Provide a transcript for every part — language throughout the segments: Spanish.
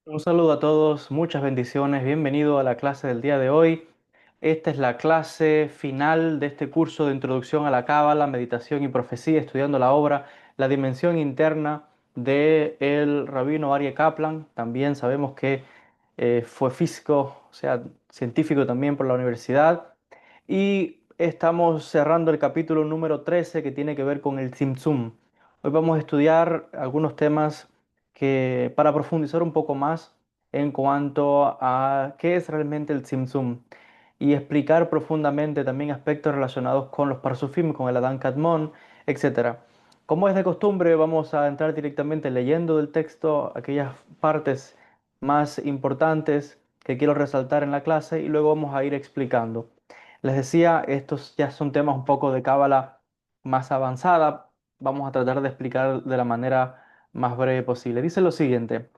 Un saludo a todos, muchas bendiciones, bienvenido a la clase del día de hoy. Esta es la clase final de este curso de Introducción a la Cábala, Meditación y Profecía, estudiando la obra La Dimensión Interna de el rabino Aryeh Kaplan. También sabemos que fue físico, o sea, científico también por la universidad. Y estamos cerrando el capítulo número 13 que tiene que ver con el Tzimtzum. Hoy vamos a estudiar algunos temas que para profundizar un poco más en cuanto a qué es realmente el Tzimtzum y explicar profundamente también aspectos relacionados con los Parsufim, con el Adán Kadmon, etcétera. Como es de costumbre, vamos a entrar directamente leyendo del texto aquellas partes más importantes que quiero resaltar en la clase y luego vamos a ir explicando. Les decía, estos ya son temas un poco de cábala más avanzada. Vamos a tratar de explicar de la manera más breve posible. Dice lo siguiente,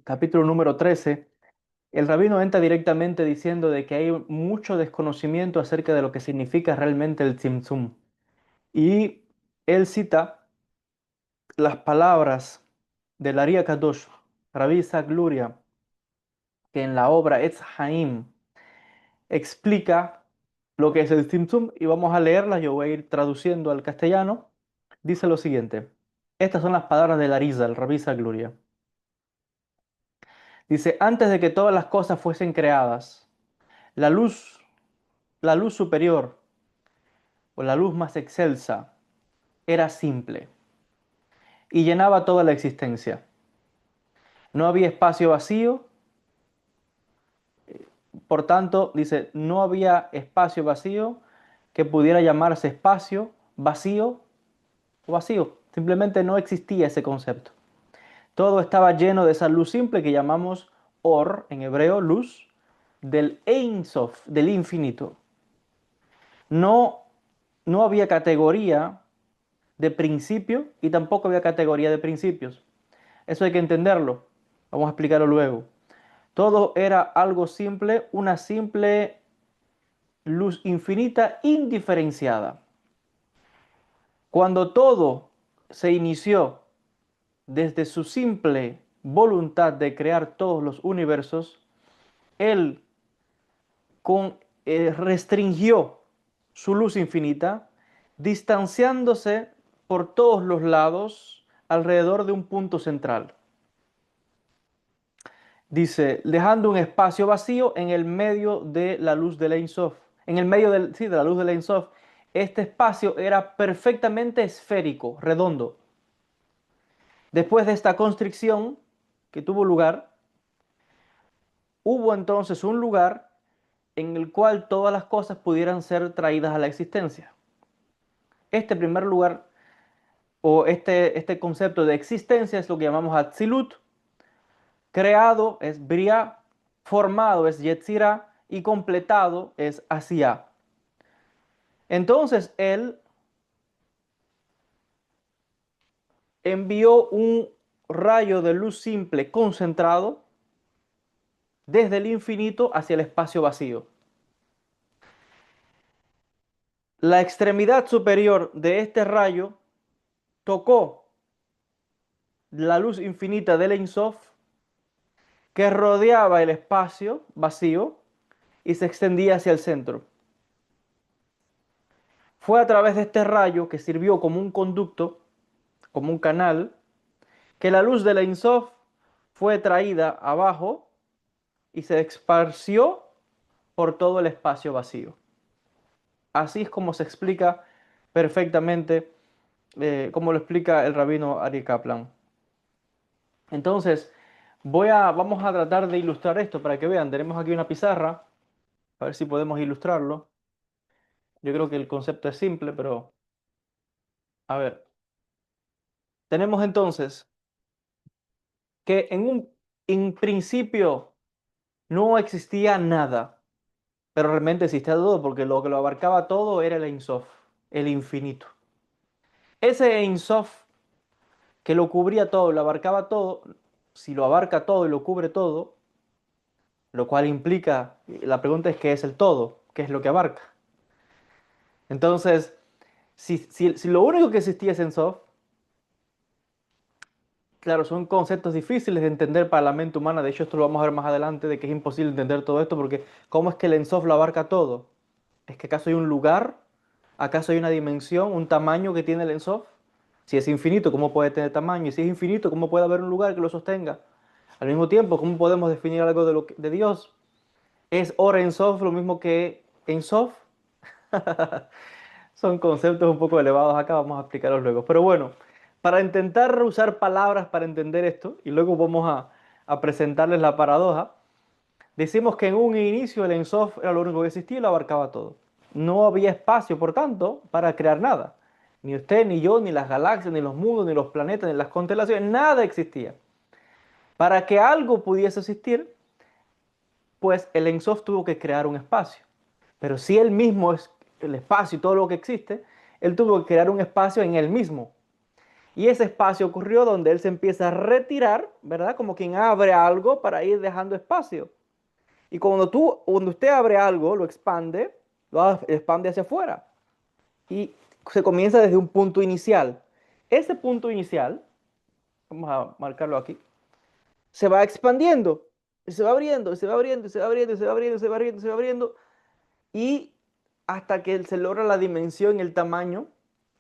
capítulo número 13. El rabino entra directamente diciendo de que hay mucho desconocimiento acerca de lo que significa realmente el Tzimtzum. Y él cita las palabras del Ari Kadosh, Rabbi Isaac Luria, que en la obra Etz Haim explica lo que es el Tzimtzum y vamos a leerlas. Yo voy a ir traduciendo al castellano. Dice lo siguiente. Estas son las palabras del Arizal, el Rabbi Isaac Luria. Dice, antes de que todas las cosas fuesen creadas, la luz, la luz superior o la luz más excelsa era simple y llenaba toda la existencia. No había espacio vacío, por tanto, dice, no había espacio vacío que pudiera llamarse espacio vacío o vacío. Simplemente no existía ese concepto. Todo estaba lleno de esa luz simple que llamamos Or, en hebreo, luz, del Ein Sof, del infinito. No, no había categoría de principio y tampoco había categoría de principios. Eso hay que entenderlo. Vamos a explicarlo luego. Todo era algo simple, una simple luz infinita indiferenciada. Cuando todo se inició desde su simple voluntad de crear todos los universos, él restringió su luz infinita, distanciándose por todos los lados alrededor de un punto central. Dice, dejando un espacio vacío en el medio de la luz de Ein Sof. En el medio sí, de la luz de Ein Sof. Este espacio era perfectamente esférico, redondo. Después de esta constricción que tuvo lugar, hubo entonces un lugar en el cual todas las cosas pudieran ser traídas a la existencia. Este primer lugar, o este concepto de existencia, es lo que llamamos Atzilut. Creado es Bria, formado es Yetzirah y completado es Asiá. Entonces él envió un rayo de luz simple concentrado desde el infinito hacia el espacio vacío. La extremidad superior de este rayo tocó la luz infinita del Ein Sof que rodeaba el espacio vacío y se extendía hacia el centro. Fue a través de este rayo que sirvió como un conducto, como un canal, que la luz del Ein Sof fue traída abajo y se esparció por todo el espacio vacío. Así es como se explica perfectamente, como lo explica el rabino Ari Kaplan. Entonces, vamos a tratar de ilustrar esto para que vean. Tenemos aquí una pizarra, a ver si podemos ilustrarlo. Yo creo que el concepto es simple, pero a ver. Tenemos entonces que en principio no existía nada, pero realmente existía todo porque lo que lo abarcaba todo era el Ein Sof, el infinito. Ese Ein Sof que lo cubría todo, lo abarcaba todo, si lo abarca todo y lo cubre todo, lo cual implica, la pregunta es qué es el todo, qué es lo que abarca. Entonces, si lo único que existía es Ein Sof, Claro, son conceptos difíciles de entender para la mente humana. De hecho, esto lo vamos a ver más adelante, de que es imposible entender todo esto, porque ¿cómo es que el Ensof lo abarca todo? ¿Es que acaso hay un lugar? ¿Acaso hay una dimensión, un tamaño que tiene el Ensof? Si es infinito, ¿cómo puede tener tamaño? Y si es infinito, ¿cómo puede haber un lugar que lo sostenga? Al mismo tiempo, ¿cómo podemos definir algo de Dios? ¿Es Ora Ensof lo mismo que Ensof? Son conceptos un poco elevados acá, vamos a explicarlos luego. Pero bueno, para intentar usar palabras para entender esto, y luego vamos a presentarles la paradoja, decimos que en un inicio el Ensof era lo único que existía y lo abarcaba todo. No había espacio, por tanto, para crear nada. Ni usted, ni yo, ni las galaxias, ni los mundos, ni los planetas, ni las constelaciones, nada existía. Para que algo pudiese existir, pues el Ensof tuvo que crear un espacio. Pero si él mismo es el espacio y todo lo que existe, él tuvo que crear un espacio en él mismo. Y ese espacio ocurrió donde él se empieza a retirar, ¿verdad? Como quien abre algo para ir dejando espacio. Y cuando usted abre algo, lo expande, expande hacia afuera. Y se comienza desde un punto inicial. Ese punto inicial, vamos a marcarlo aquí, se va expandiendo, y se va abriendo, y se va abriendo, y se va abriendo, y se va abriendo, y se va abriendo, y se va abriendo, y hasta que se logra la dimensión y el tamaño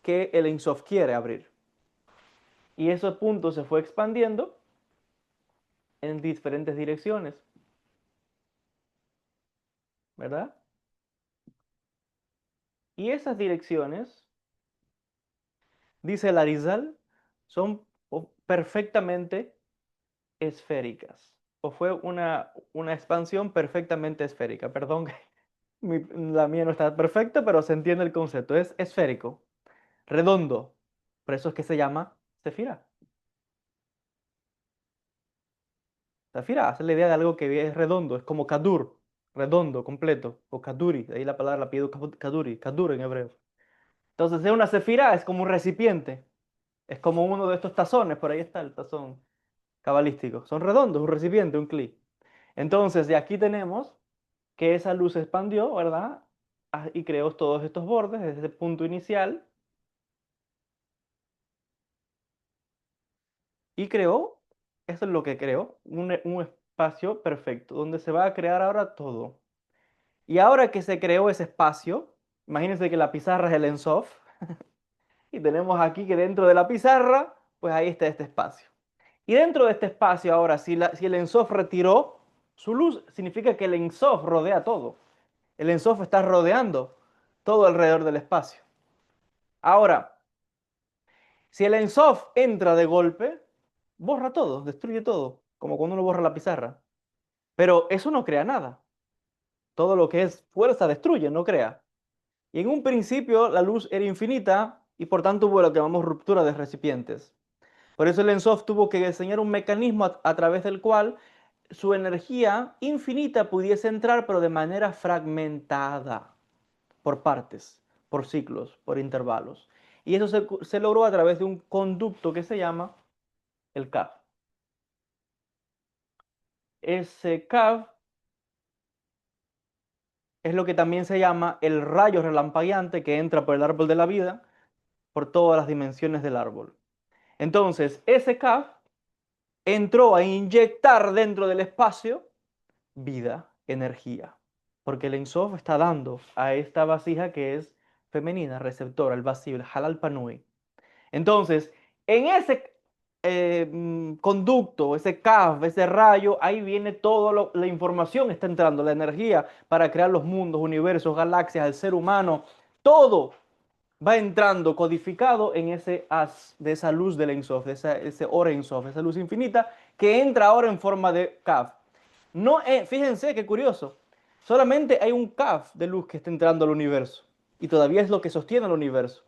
que el Ensof quiere abrir. Y ese punto se fue expandiendo en diferentes direcciones, ¿verdad? Y esas direcciones, dice Larizal, son perfectamente esféricas. O fue una expansión perfectamente esférica. Perdón, la mía no está perfecta, pero se entiende el concepto. Es esférico, redondo. Por eso es que se llama Sefira. Sefira hace la idea de algo que es redondo, es como Kadur, redondo, completo. O Kaduri, de ahí la palabra la pido Kaduri, Kadur en hebreo. Entonces, es una sefira, es como un recipiente. Es como uno de estos tazones, por ahí está el tazón cabalístico. Son redondos, un recipiente, un cli. Entonces, de aquí tenemos que esa luz se expandió, ¿verdad? Y creó todos estos bordes desde ese punto inicial y creó, eso es lo que creó, un espacio perfecto, donde se va a crear ahora todo. Y ahora que se creó ese espacio, imagínense que la pizarra es el Ensof, y tenemos aquí que dentro de la pizarra, pues ahí está este espacio. Y dentro de este espacio ahora, si el Ensof retiró su luz, significa que el Ensof rodea todo. El Ensof está rodeando todo alrededor del espacio. Ahora, si el Ensof entra de golpe, borra todo, destruye todo, como cuando uno borra la pizarra. Pero eso no crea nada. Todo lo que es fuerza destruye, no crea. Y en un principio la luz era infinita y por tanto hubo lo que llamamos ruptura de recipientes. Por eso el Ensof tuvo que diseñar un mecanismo a través del cual su energía infinita pudiese entrar, pero de manera fragmentada, por partes, por ciclos, por intervalos. Y eso se logró a través de un conducto que se llama el CAV. Ese CAV es lo que también se llama el rayo relampagueante que entra por el árbol de la vida, por todas las dimensiones del árbol. Entonces, ese CAV entró a inyectar dentro del espacio vida, energía, porque el Ein Sof está dando a esta vasija que es femenina, receptora, el vacío, el halal panui. Entonces, en ese conducto, ese CAF, ese rayo, ahí viene toda la información, está entrando, la energía para crear los mundos, universos, galaxias, el ser humano, todo va entrando codificado en ese haz de esa luz del Ein Sof, de ese Or Ein Sof, esa luz infinita que entra ahora en forma de CAF. No, fíjense qué curioso, solamente hay un CAF de luz que está entrando al universo y todavía es lo que sostiene el universo.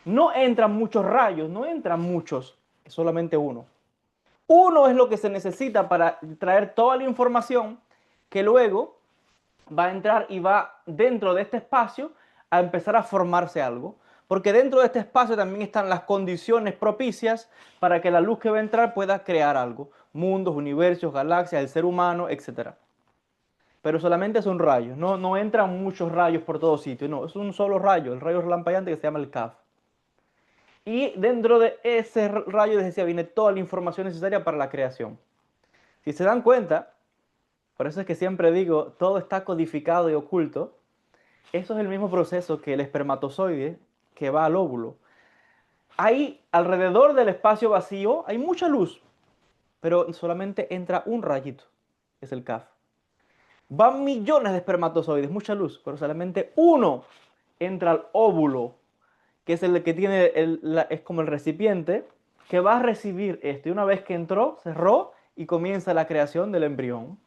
No entran muchos rayos, no entran muchos, es solamente uno. Uno es lo que se necesita para traer toda la información que luego va a entrar y va dentro de este espacio a empezar a formarse algo. Porque dentro de este espacio también están las condiciones propicias para que la luz que va a entrar pueda crear algo. Mundos, universos, galaxias, el ser humano, etcétera. Pero solamente son rayos, no entran muchos rayos por todo sitio, no, es un solo rayo, el rayo relampagueante que se llama el CAF. Y dentro de ese rayo, les decía, viene toda la información necesaria para la creación. Si se dan cuenta, por eso es que siempre digo, todo está codificado y oculto. Eso es el mismo proceso que el espermatozoide que va al óvulo. Hay alrededor del espacio vacío, hay mucha luz, pero solamente entra un rayito, es el CAF. Van millones de espermatozoides, mucha luz, pero solamente uno entra al óvulo, que es el que tiene, es como el recipiente, que va a recibir esto. Y una vez que entró, cerró y comienza la creación del embrión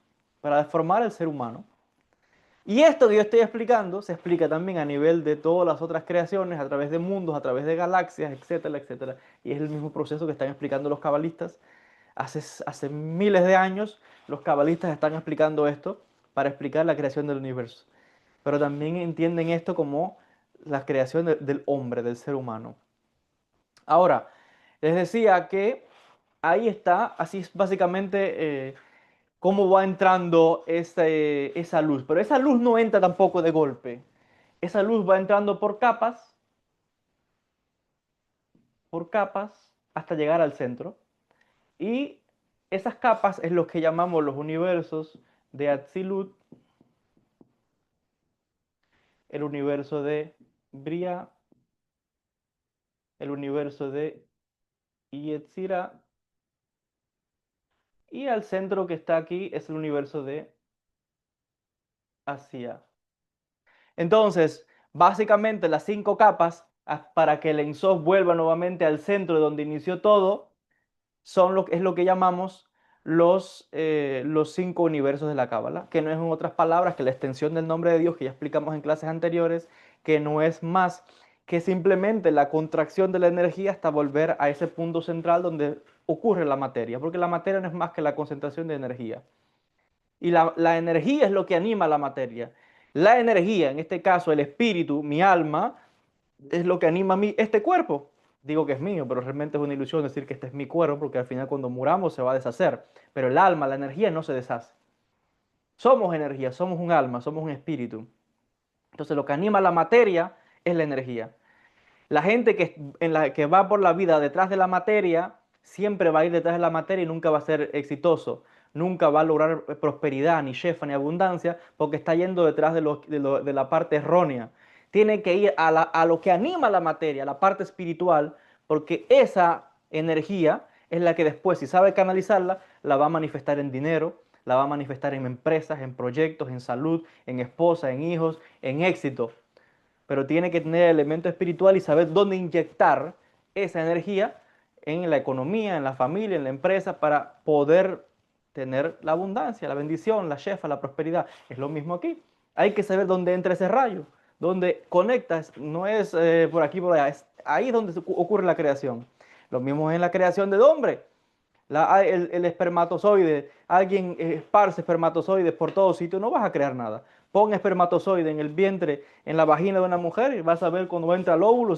para formar el ser humano. Y esto que yo estoy explicando se explica también a nivel de todas las otras creaciones, a través de mundos, a través de galaxias, etcétera, etcétera. Y es el mismo proceso que están explicando los cabalistas. Hace miles de años los cabalistas están explicando esto para explicar la creación del universo. Pero también entienden esto como la creación del hombre, del ser humano. Ahora, les decía que ahí está, así es básicamente cómo va entrando esa luz. Pero esa luz no entra tampoco de golpe. Esa luz va entrando por capas, hasta llegar al centro. Y esas capas es lo que llamamos los universos de Atzilut, el universo de Bria, el universo de Yetzirah, y al centro que está aquí es el universo de Asia. Entonces, básicamente las cinco capas, para que el Ein Sof vuelva nuevamente al centro de donde inició todo, es lo que llamamos los cinco universos de la Cábala, que no es en otras palabras que la extensión del nombre de Dios que ya explicamos en clases anteriores, que no es más que simplemente la contracción de la energía hasta volver a ese punto central donde ocurre la materia, porque la materia no es más que la concentración de energía. Y la energía es lo que anima la materia. La energía, en este caso el espíritu, mi alma, es lo que anima a mí este cuerpo. Digo que es mío, pero realmente es una ilusión decir que este es mi cuerpo, porque al final cuando muramos se va a deshacer. Pero el alma, la energía no se deshace. Somos energía, somos un alma, somos un espíritu. Entonces lo que anima la materia es la energía. La gente que va por la vida detrás de la materia, siempre va a ir detrás de la materia y nunca va a ser exitoso. Nunca va a lograr prosperidad, ni shefa, ni abundancia, porque está yendo detrás de la parte errónea. Tiene que ir a lo que anima la materia, a la parte espiritual, porque esa energía es la que después, si sabe canalizarla, la va a manifestar en dinero, la va a manifestar en empresas, en proyectos, en salud, en esposa, en hijos, en éxito, pero tiene que tener el elemento espiritual y saber dónde inyectar esa energía en la economía, en la familia, en la empresa, para poder tener la abundancia, la bendición, la shefa, la prosperidad. Es lo mismo aquí. Hay que saber dónde entra ese rayo, dónde conectas, no es por aquí, por allá, es ahí donde ocurre la creación. Lo mismo es en la creación del hombre. El espermatozoide, alguien esparce espermatozoides por todos sitios, no vas a crear nada. Pon espermatozoide en el vientre, en la vagina de una mujer y vas a ver cuando entra el óvulo,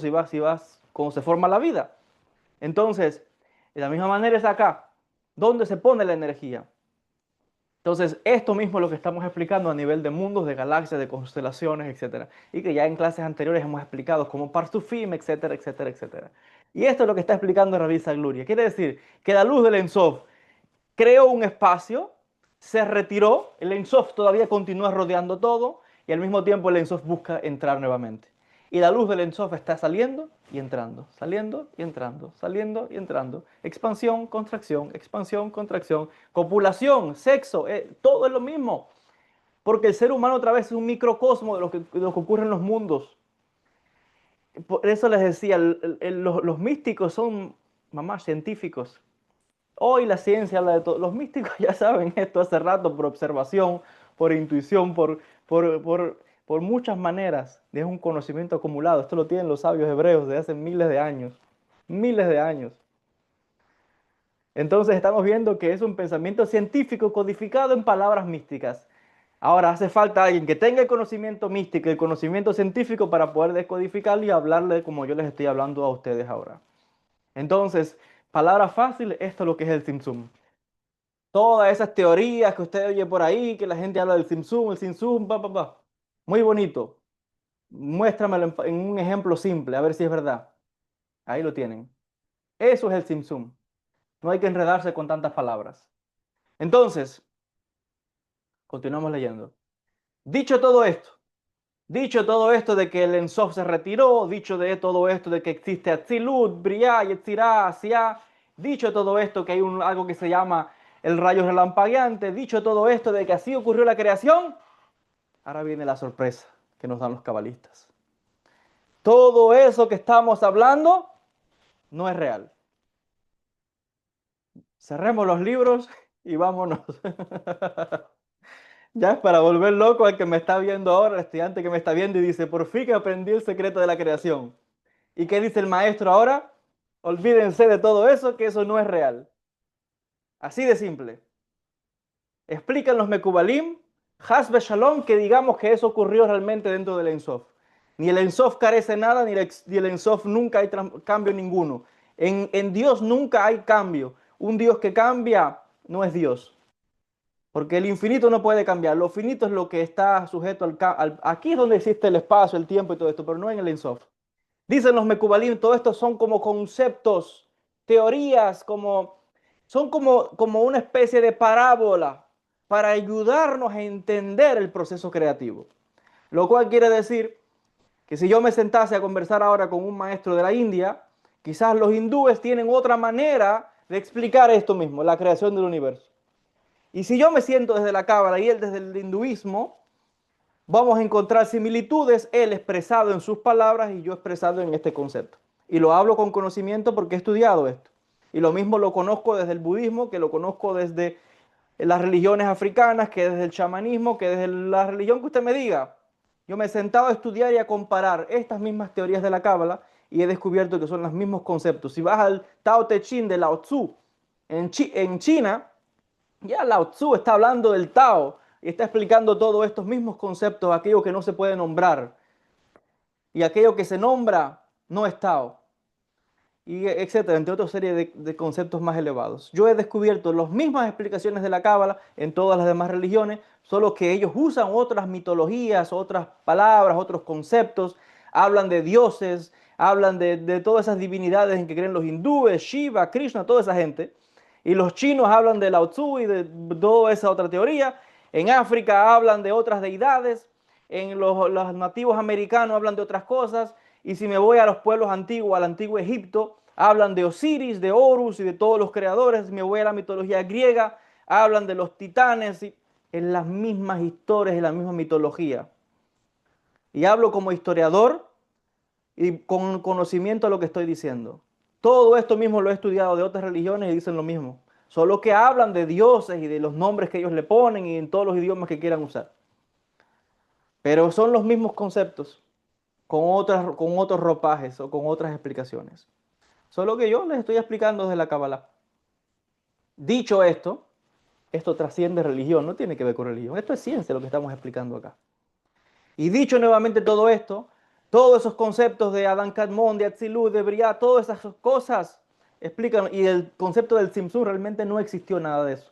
cómo se forma la vida. Entonces, de la misma manera es acá. ¿Dónde se pone la energía? Entonces, esto mismo es lo que estamos explicando a nivel de mundos, de galaxias, de constelaciones, etcétera. Y que ya en clases anteriores hemos explicado como Parsufim, etcétera, etcétera, etcétera. Y esto es lo que está explicando Rabbi Sagluria. Quiere decir que la luz del Ensof creó un espacio, se retiró, el Ein Sof todavía continúa rodeando todo y al mismo tiempo el Ein Sof busca entrar nuevamente. Y la luz del Ein Sof está saliendo y entrando, saliendo y entrando, saliendo y entrando. Expansión, contracción, copulación, sexo, todo es lo mismo. Porque el ser humano otra vez es un microcosmo de lo que ocurre en los mundos. Por eso les decía, los místicos son mamás científicos. Hoy la ciencia habla de todo. Los místicos ya saben esto hace rato por observación, por intuición, por muchas maneras. Es un conocimiento acumulado. Esto lo tienen los sabios hebreos desde hace miles de años. Miles de años. Entonces estamos viendo que es un pensamiento científico codificado en palabras místicas. Ahora hace falta alguien que tenga el conocimiento místico, el conocimiento científico para poder descodificarlo y hablarle como yo les estoy hablando a ustedes ahora. Entonces, palabra fácil, esto es lo que es el Tzimtzum. Todas esas teorías que usted oye por ahí, que la gente habla del Tzimtzum, el Tzimtzum, pa, pa, pa. Muy bonito. Muéstramelo en un ejemplo simple, a ver si es verdad. Ahí lo tienen. Eso es el Tzimtzum. No hay que enredarse con tantas palabras. Entonces, continuamos leyendo. Dicho todo esto, dicho todo esto de que el Ensof se retiró, dicho de todo esto de que existe Atzilut, Briah, Yetzirah, Asiá, dicho todo esto que hay algo que se llama el rayo relampagueante, dicho todo esto de que así ocurrió la creación, ahora viene la sorpresa que nos dan los cabalistas. Todo eso que estamos hablando no es real. Cerremos los libros y vámonos. Ya es para volver loco al que me está viendo ahora, el estudiante que me está viendo y dice, por fin que aprendí el secreto de la creación. ¿Y qué dice el maestro ahora? Olvídense de todo eso, que eso no es real. Así de simple. Explican los Mekubalim, Hasbe Shalom, que digamos que eso ocurrió realmente dentro del Ensof. Ni el Ensof carece nada, ni el Ensof nunca hay cambio ninguno. En Dios nunca hay cambio. Un Dios que cambia no es Dios. Porque el infinito no puede cambiar. Lo finito es lo que está sujeto al. Aquí es donde existe el espacio, el tiempo y todo esto, pero no en el Ensof. Dicen los Mekubalim, todo esto son como conceptos, teorías, son como una especie de parábola para ayudarnos a entender el proceso creativo. Lo cual quiere decir que si yo me sentase a conversar ahora con un maestro de la India, quizás los hindúes tienen otra manera de explicar esto mismo, la creación del universo. Y si yo me siento desde la Cábala y él desde el hinduismo, vamos a encontrar similitudes, él expresado en sus palabras y yo expresado en este concepto. Y lo hablo con conocimiento porque he estudiado esto. Y lo mismo lo conozco desde el budismo, que lo conozco desde las religiones africanas, que desde el chamanismo, que desde la religión que usted me diga. Yo me he sentado a estudiar y a comparar estas mismas teorías de la Cábala y he descubierto que son los mismos conceptos. Si vas al Tao Te Ching de Lao Tzu en China, ya Lao Tzu está hablando del Tao y está explicando todos estos mismos conceptos, aquello que no se puede nombrar y aquello que se nombra no es Tao, y etcétera, entre otra serie de conceptos más elevados. Yo he descubierto las mismas explicaciones de la Cábala en todas las demás religiones, solo que ellos usan otras mitologías, otras palabras, otros conceptos, hablan de dioses, hablan de todas esas divinidades en que creen los hindúes, Shiva, Krishna, toda esa gente. Y los chinos hablan de Lao Tzu y de toda esa otra teoría. En África hablan de otras deidades. En los nativos americanos hablan de otras cosas. Y si me voy a los pueblos antiguos, al antiguo Egipto, hablan de Osiris, de Horus y de todos los creadores. Si me voy a la mitología griega, hablan de los titanes. Y en las mismas historias y la misma mitología. Y hablo como historiador y con conocimiento de lo que estoy diciendo. Todo esto mismo lo he estudiado de otras religiones y dicen lo mismo. Solo que hablan de dioses y de los nombres que ellos le ponen y en todos los idiomas que quieran usar. Pero son los mismos conceptos, con otros ropajes o con otras explicaciones. Solo que yo les estoy explicando desde la Kabbalah. Dicho esto, esto trasciende religión, no tiene que ver con religión. Esto es ciencia lo que estamos explicando acá. Y dicho nuevamente todo esto, todos esos conceptos de Adán Kadmon, de Atzilut, de Briah, todas esas cosas explican, y el concepto del Tzimtzum realmente no existió nada de eso.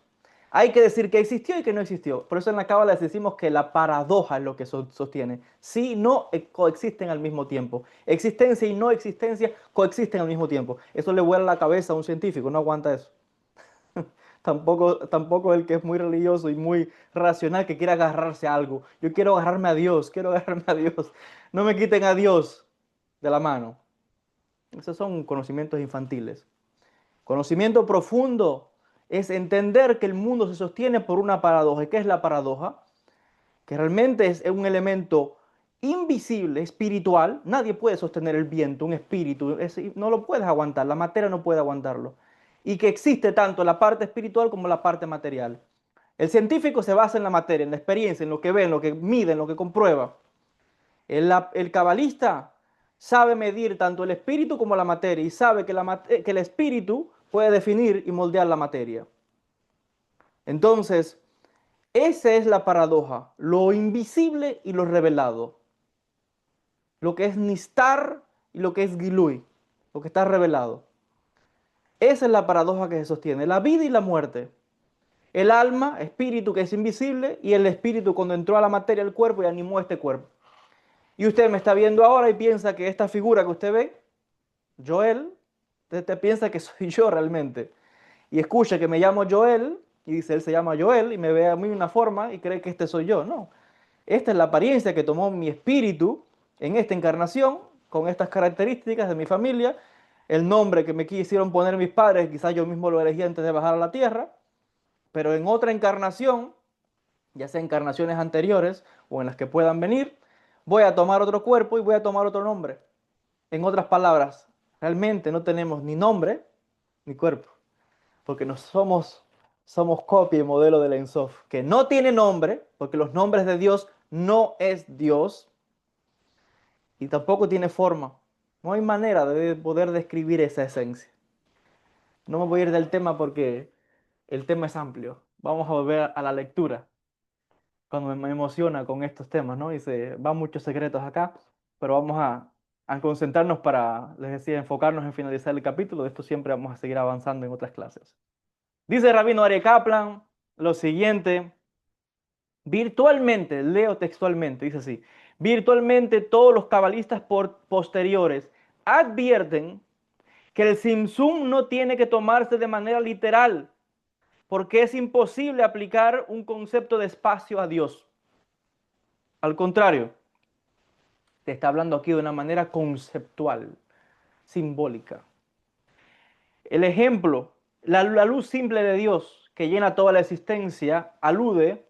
Hay que decir que existió y que no existió. Por eso en la Cábala les decimos que la paradoja es lo que sostiene. Sí y no coexisten al mismo tiempo. Existencia y no existencia coexisten al mismo tiempo. Eso le vuela la cabeza a un científico, no aguanta eso. Tampoco el que es muy religioso y muy racional que quiere agarrarse a algo. Yo quiero agarrarme a Dios, quiero agarrarme a Dios. No me quiten a Dios de la mano. Esos son conocimientos infantiles. Conocimiento profundo es entender que el mundo se sostiene por una paradoja. ¿Y qué es la paradoja? Que realmente es un elemento invisible, espiritual. Nadie puede sostener el viento, un espíritu. No lo puedes aguantar, la materia no puede aguantarlo. Y que existe tanto la parte espiritual como la parte material. El científico se basa en la materia, en la experiencia, en lo que ve, en lo que mide, en lo que comprueba. El cabalista sabe medir tanto el espíritu como la materia y sabe que el espíritu puede definir y moldear la materia. Entonces, esa es la paradoja, lo invisible y lo revelado. Lo que es Nistar y lo que es Gilui, lo que está revelado. Esa es la paradoja que se sostiene, la vida y la muerte. El alma, espíritu que es invisible, y el espíritu cuando entró a la materia del cuerpo y animó este cuerpo. Y usted me está viendo ahora y piensa que esta figura que usted ve Joel, te piensa que soy yo realmente. Y escucha que me llamo Joel, y dice, él se llama Joel, y me ve a mí de una forma y cree que este soy yo. No, esta es la apariencia que tomó mi espíritu en esta encarnación, con estas características de mi familia, el nombre que me quisieron poner mis padres, quizás yo mismo lo elegí antes de bajar a la tierra, pero en otra encarnación, ya sea encarnaciones anteriores o en las que puedan venir, voy a tomar otro cuerpo y voy a tomar otro nombre. En otras palabras, realmente no tenemos ni nombre ni cuerpo, porque no somos copia y modelo del Ein Sof, que no tiene nombre, porque los nombres de Dios no es Dios, y tampoco tiene forma. No hay manera de poder describir esa esencia. No me voy a ir del tema porque el tema es amplio. Vamos a volver a la lectura cuando me emociona con estos temas, ¿no? Y se van muchos secretos acá, pero vamos a concentrarnos para, les decía, enfocarnos en finalizar el capítulo. De esto siempre vamos a seguir avanzando en otras clases. Dice Rabino Aryeh Kaplan lo siguiente, virtualmente, leo textualmente, dice así, virtualmente todos los cabalistas posteriores advierten que el Simsum no tiene que tomarse de manera literal, porque es imposible aplicar un concepto de espacio a Dios. Al contrario, te está hablando aquí de una manera conceptual, simbólica. El ejemplo, la luz simple de Dios que llena toda la existencia, alude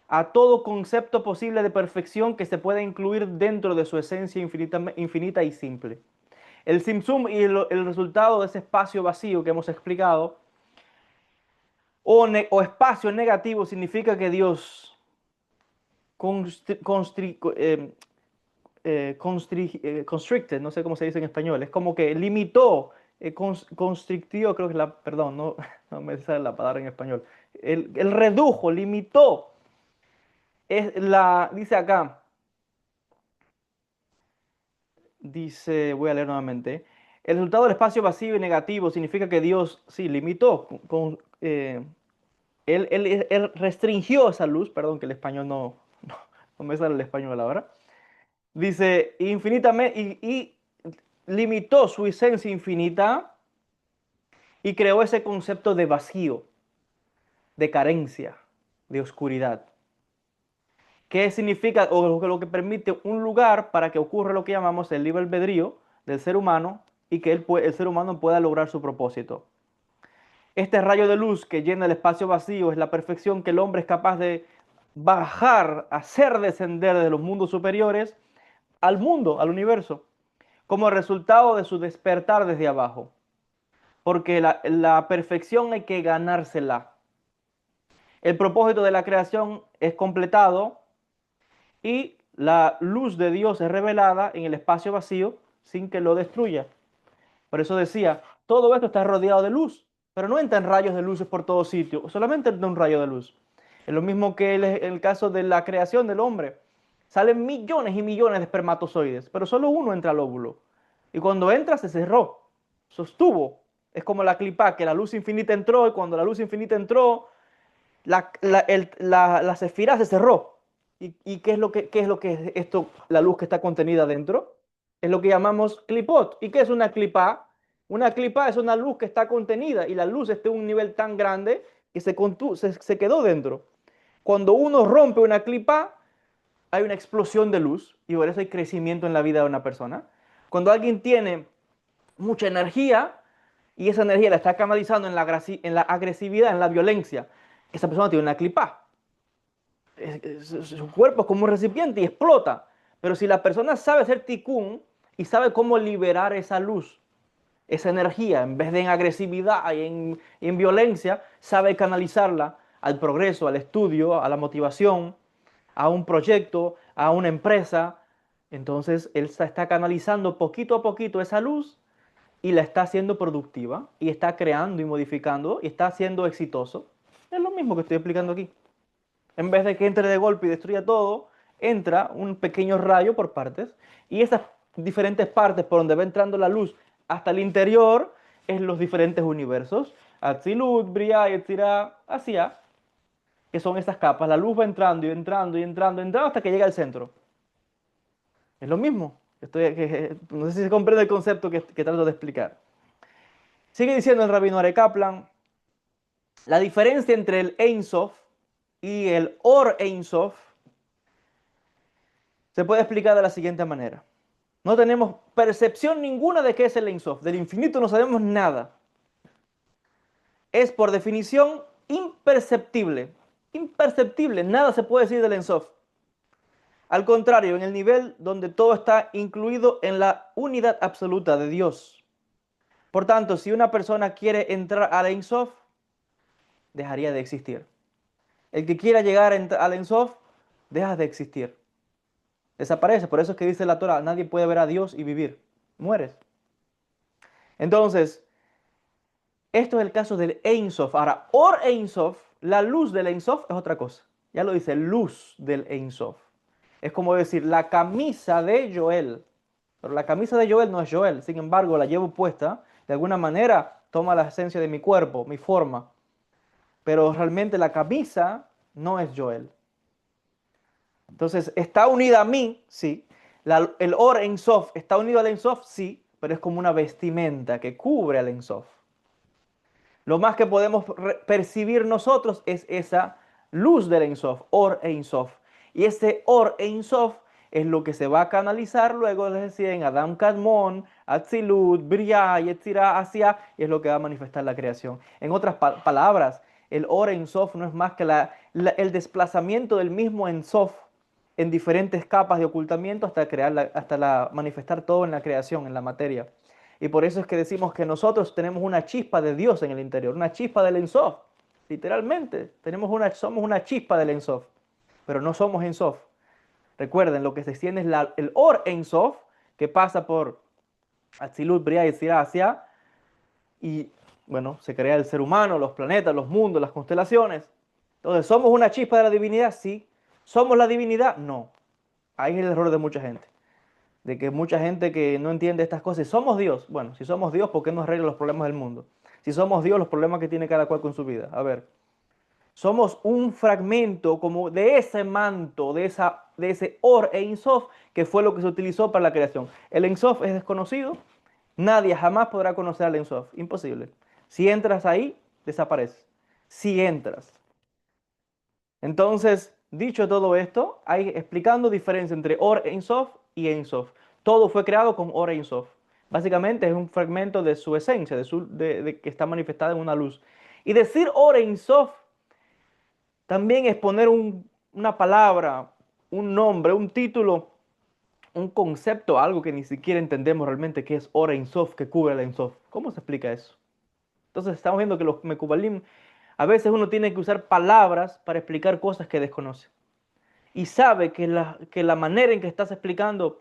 a todo concepto posible de perfección que se pueda incluir dentro de su esencia infinita y simple. El Simsum y el resultado de ese espacio vacío que hemos explicado, o espacio negativo, significa que Dios constricted, no sé cómo se dice en español, es como que limitó, constrictió, creo que es la, perdón, no, no me sale la palabra en español, el redujo, limitó, dice acá, dice, voy a leer nuevamente, el resultado del espacio vacío y negativo significa que Dios, sí, limitó, él restringió esa luz, perdón, que el español no me sale el español ahora. Dice, infinitamente, y limitó su esencia infinita y creó ese concepto de vacío, de carencia, de oscuridad. ¿Qué significa o lo que permite un lugar para que ocurra lo que llamamos el libre albedrío del ser humano y que el ser humano pueda lograr su propósito? Este rayo de luz que llena el espacio vacío es la perfección que el hombre es capaz de bajar, hacer descender de los mundos superiores al mundo, al universo, como resultado de su despertar desde abajo. Porque la perfección hay que ganársela. El propósito de la creación es completado y la luz de Dios es revelada en el espacio vacío sin que lo destruya. Por eso decía, todo esto está rodeado de luz, pero no entran rayos de luces por todo sitio, solamente entra un rayo de luz. Es lo mismo que el caso de la creación del hombre. Salen millones y millones de espermatozoides, pero solo uno entra al óvulo. Y cuando entra se cerró, sostuvo. Es como la clipa, que la luz infinita entró y cuando la luz infinita entró, la sefira se cerró. ¿Y qué es lo que es esto, la luz que está contenida dentro? Es lo que llamamos clipot. ¿Y qué es una clipa? Una clipa es una luz que está contenida y la luz está a un nivel tan grande que se quedó dentro. Cuando uno rompe una clipa, hay una explosión de luz y por eso hay crecimiento en la vida de una persona. Cuando alguien tiene mucha energía y esa energía la está canalizando en la agresividad, en la violencia, esa persona tiene una clipa. Su cuerpo es como un recipiente y explota. Pero si la persona sabe hacer tikkun y sabe cómo liberar esa luz, esa energía, en vez de en agresividad y en violencia, sabe canalizarla al progreso, al estudio, a la motivación, a un proyecto, a una empresa. Entonces él está canalizando poquito a poquito esa luz y la está haciendo productiva y está creando y modificando y está siendo exitoso. Es lo mismo que estoy explicando aquí. En vez de que entre de golpe y destruya todo, entra un pequeño rayo por partes y esas diferentes partes por donde va entrando la luz hasta el interior es los diferentes universos. Atzilut, Briah, Yetzirah, Asiah, que son estas capas. La luz va entrando y entrando y entrando, entrando hasta que llega al centro. Es lo mismo. No sé si se comprende el concepto que trato de explicar. Sigue diciendo el rabino Are Kaplan, la diferencia entre el Ein Sof y el Or Ein Sof se puede explicar de la siguiente manera. No tenemos percepción ninguna de qué es el Ein Sof. Del infinito no sabemos nada. Es por definición imperceptible. Imperceptible. Nada se puede decir del Ein Sof. Al contrario, en el nivel donde todo está incluido en la unidad absoluta de Dios. Por tanto, si una persona quiere entrar al Ein Sof, dejaría de existir. El que quiera llegar al Ein Sof, deja de existir. Desaparece. Por eso es que dice la Torah, nadie puede ver a Dios y vivir. Mueres. Entonces, esto es el caso del Ein Sof. Ahora, Or Ein Sof, la luz del Ein Sof es otra cosa. Ya lo dice, luz del Ein Sof. Es como decir, la camisa de Joel. Pero la camisa de Joel no es Joel. Sin embargo, la llevo puesta. De alguna manera toma la esencia de mi cuerpo, mi forma. Pero realmente la camisa no es Joel. Entonces, ¿está unida a mí? Sí. El Or Ein Sof está unido al Ein Sof, sí. Pero es como una vestimenta que cubre al Ein Sof. Lo más que podemos percibir nosotros es esa luz del Ein Sof, Or Ein Sof. Y ese Or Ein Sof es lo que se va a canalizar luego, les decía, en Adam Kadmon, Atzilut, Briah, Yetzirah, Asia, y es lo que va a manifestar la creación. En otras palabras, el Or Ein Sof no es más que el desplazamiento del mismo Ein Sof en diferentes capas de ocultamiento hasta manifestar todo en la creación, en la materia. Y por eso es que decimos que nosotros tenemos una chispa de Dios en el interior, una chispa del Ein Sof. Literalmente, somos una chispa del Ein Sof, pero no somos Ein Sof. Recuerden, lo que se extiende es el Or Ein Sof, que pasa por Atzilut, Briah, Yetzirah, Asia, y bueno, se crea el ser humano, los planetas, los mundos, las constelaciones. Entonces, ¿somos una chispa de la divinidad? Sí. ¿Somos la divinidad? No. Ahí es el error de mucha gente. De que mucha gente que no entiende estas cosas. ¿Somos Dios? Bueno, si somos Dios, ¿por qué no arregla los problemas del mundo? Si somos Dios, los problemas que tiene cada cual con su vida. A ver, somos un fragmento como de ese manto, de ese Or Ein Sof, que fue lo que se utilizó para la creación. El Ein Sof es desconocido. Nadie jamás podrá conocer al Ein Sof. Imposible. Si entras ahí, desapareces. Si entras. Entonces, dicho todo esto, hay explicando diferencia entre Or Ein Sof y Ein Sof. Todo fue creado con Or Ein Sof. Básicamente es un fragmento de su esencia, de que está manifestada en una luz. Y decir Or Ein Sof también es poner una palabra, un nombre, un título, un concepto, algo que ni siquiera entendemos realmente qué es Or Ein Sof, que cubre el Ein Sof. ¿Cómo se explica eso? Entonces estamos viendo que los Mekubalim, a veces uno tiene que usar palabras para explicar cosas que desconoce. Y sabe que la manera en que estás explicando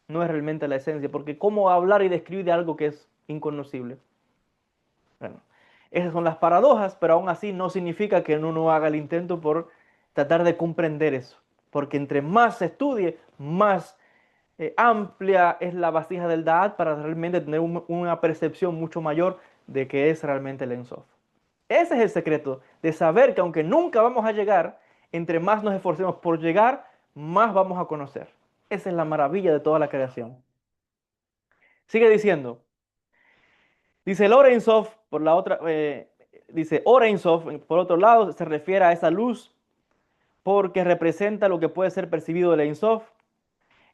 no es realmente la esencia, porque cómo hablar y describir de algo que es inconocible. Bueno, esas son las paradojas, pero aún así no significa que uno no haga el intento por tratar de comprender eso, porque entre más se estudie, más amplia es la vasija del Da'at para realmente tener una percepción mucho mayor de qué es realmente el Ein Sof. Ese es el secreto, de saber que aunque nunca vamos a llegar, entre más nos esforcemos por llegar, más vamos a conocer. Esa es la maravilla de toda la creación. Sigue diciendo, dice el Or Ein Sof, por la otra, dice Or Ein Sof, por otro lado, se refiere a esa luz porque representa lo que puede ser percibido del Ein Sof.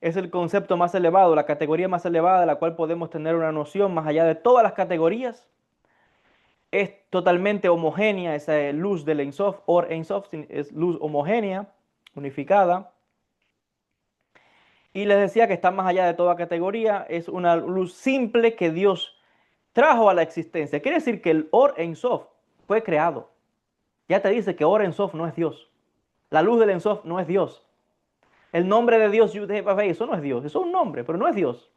Es el concepto más elevado, la categoría más elevada de la cual podemos tener una noción más allá de todas las categorías. Es totalmente homogénea esa luz del Ein Sof, Or Ein Sof, es luz homogénea, unificada. Y les decía que está más allá de toda categoría, es una luz simple que Dios trajo a la existencia. Quiere decir que el Or Ein Sof fue creado. Ya te dice que Or Ein Sof no es Dios. La luz del Ein Sof no es Dios. El nombre de Dios, eso no es Dios, eso es un nombre, pero no es Dios.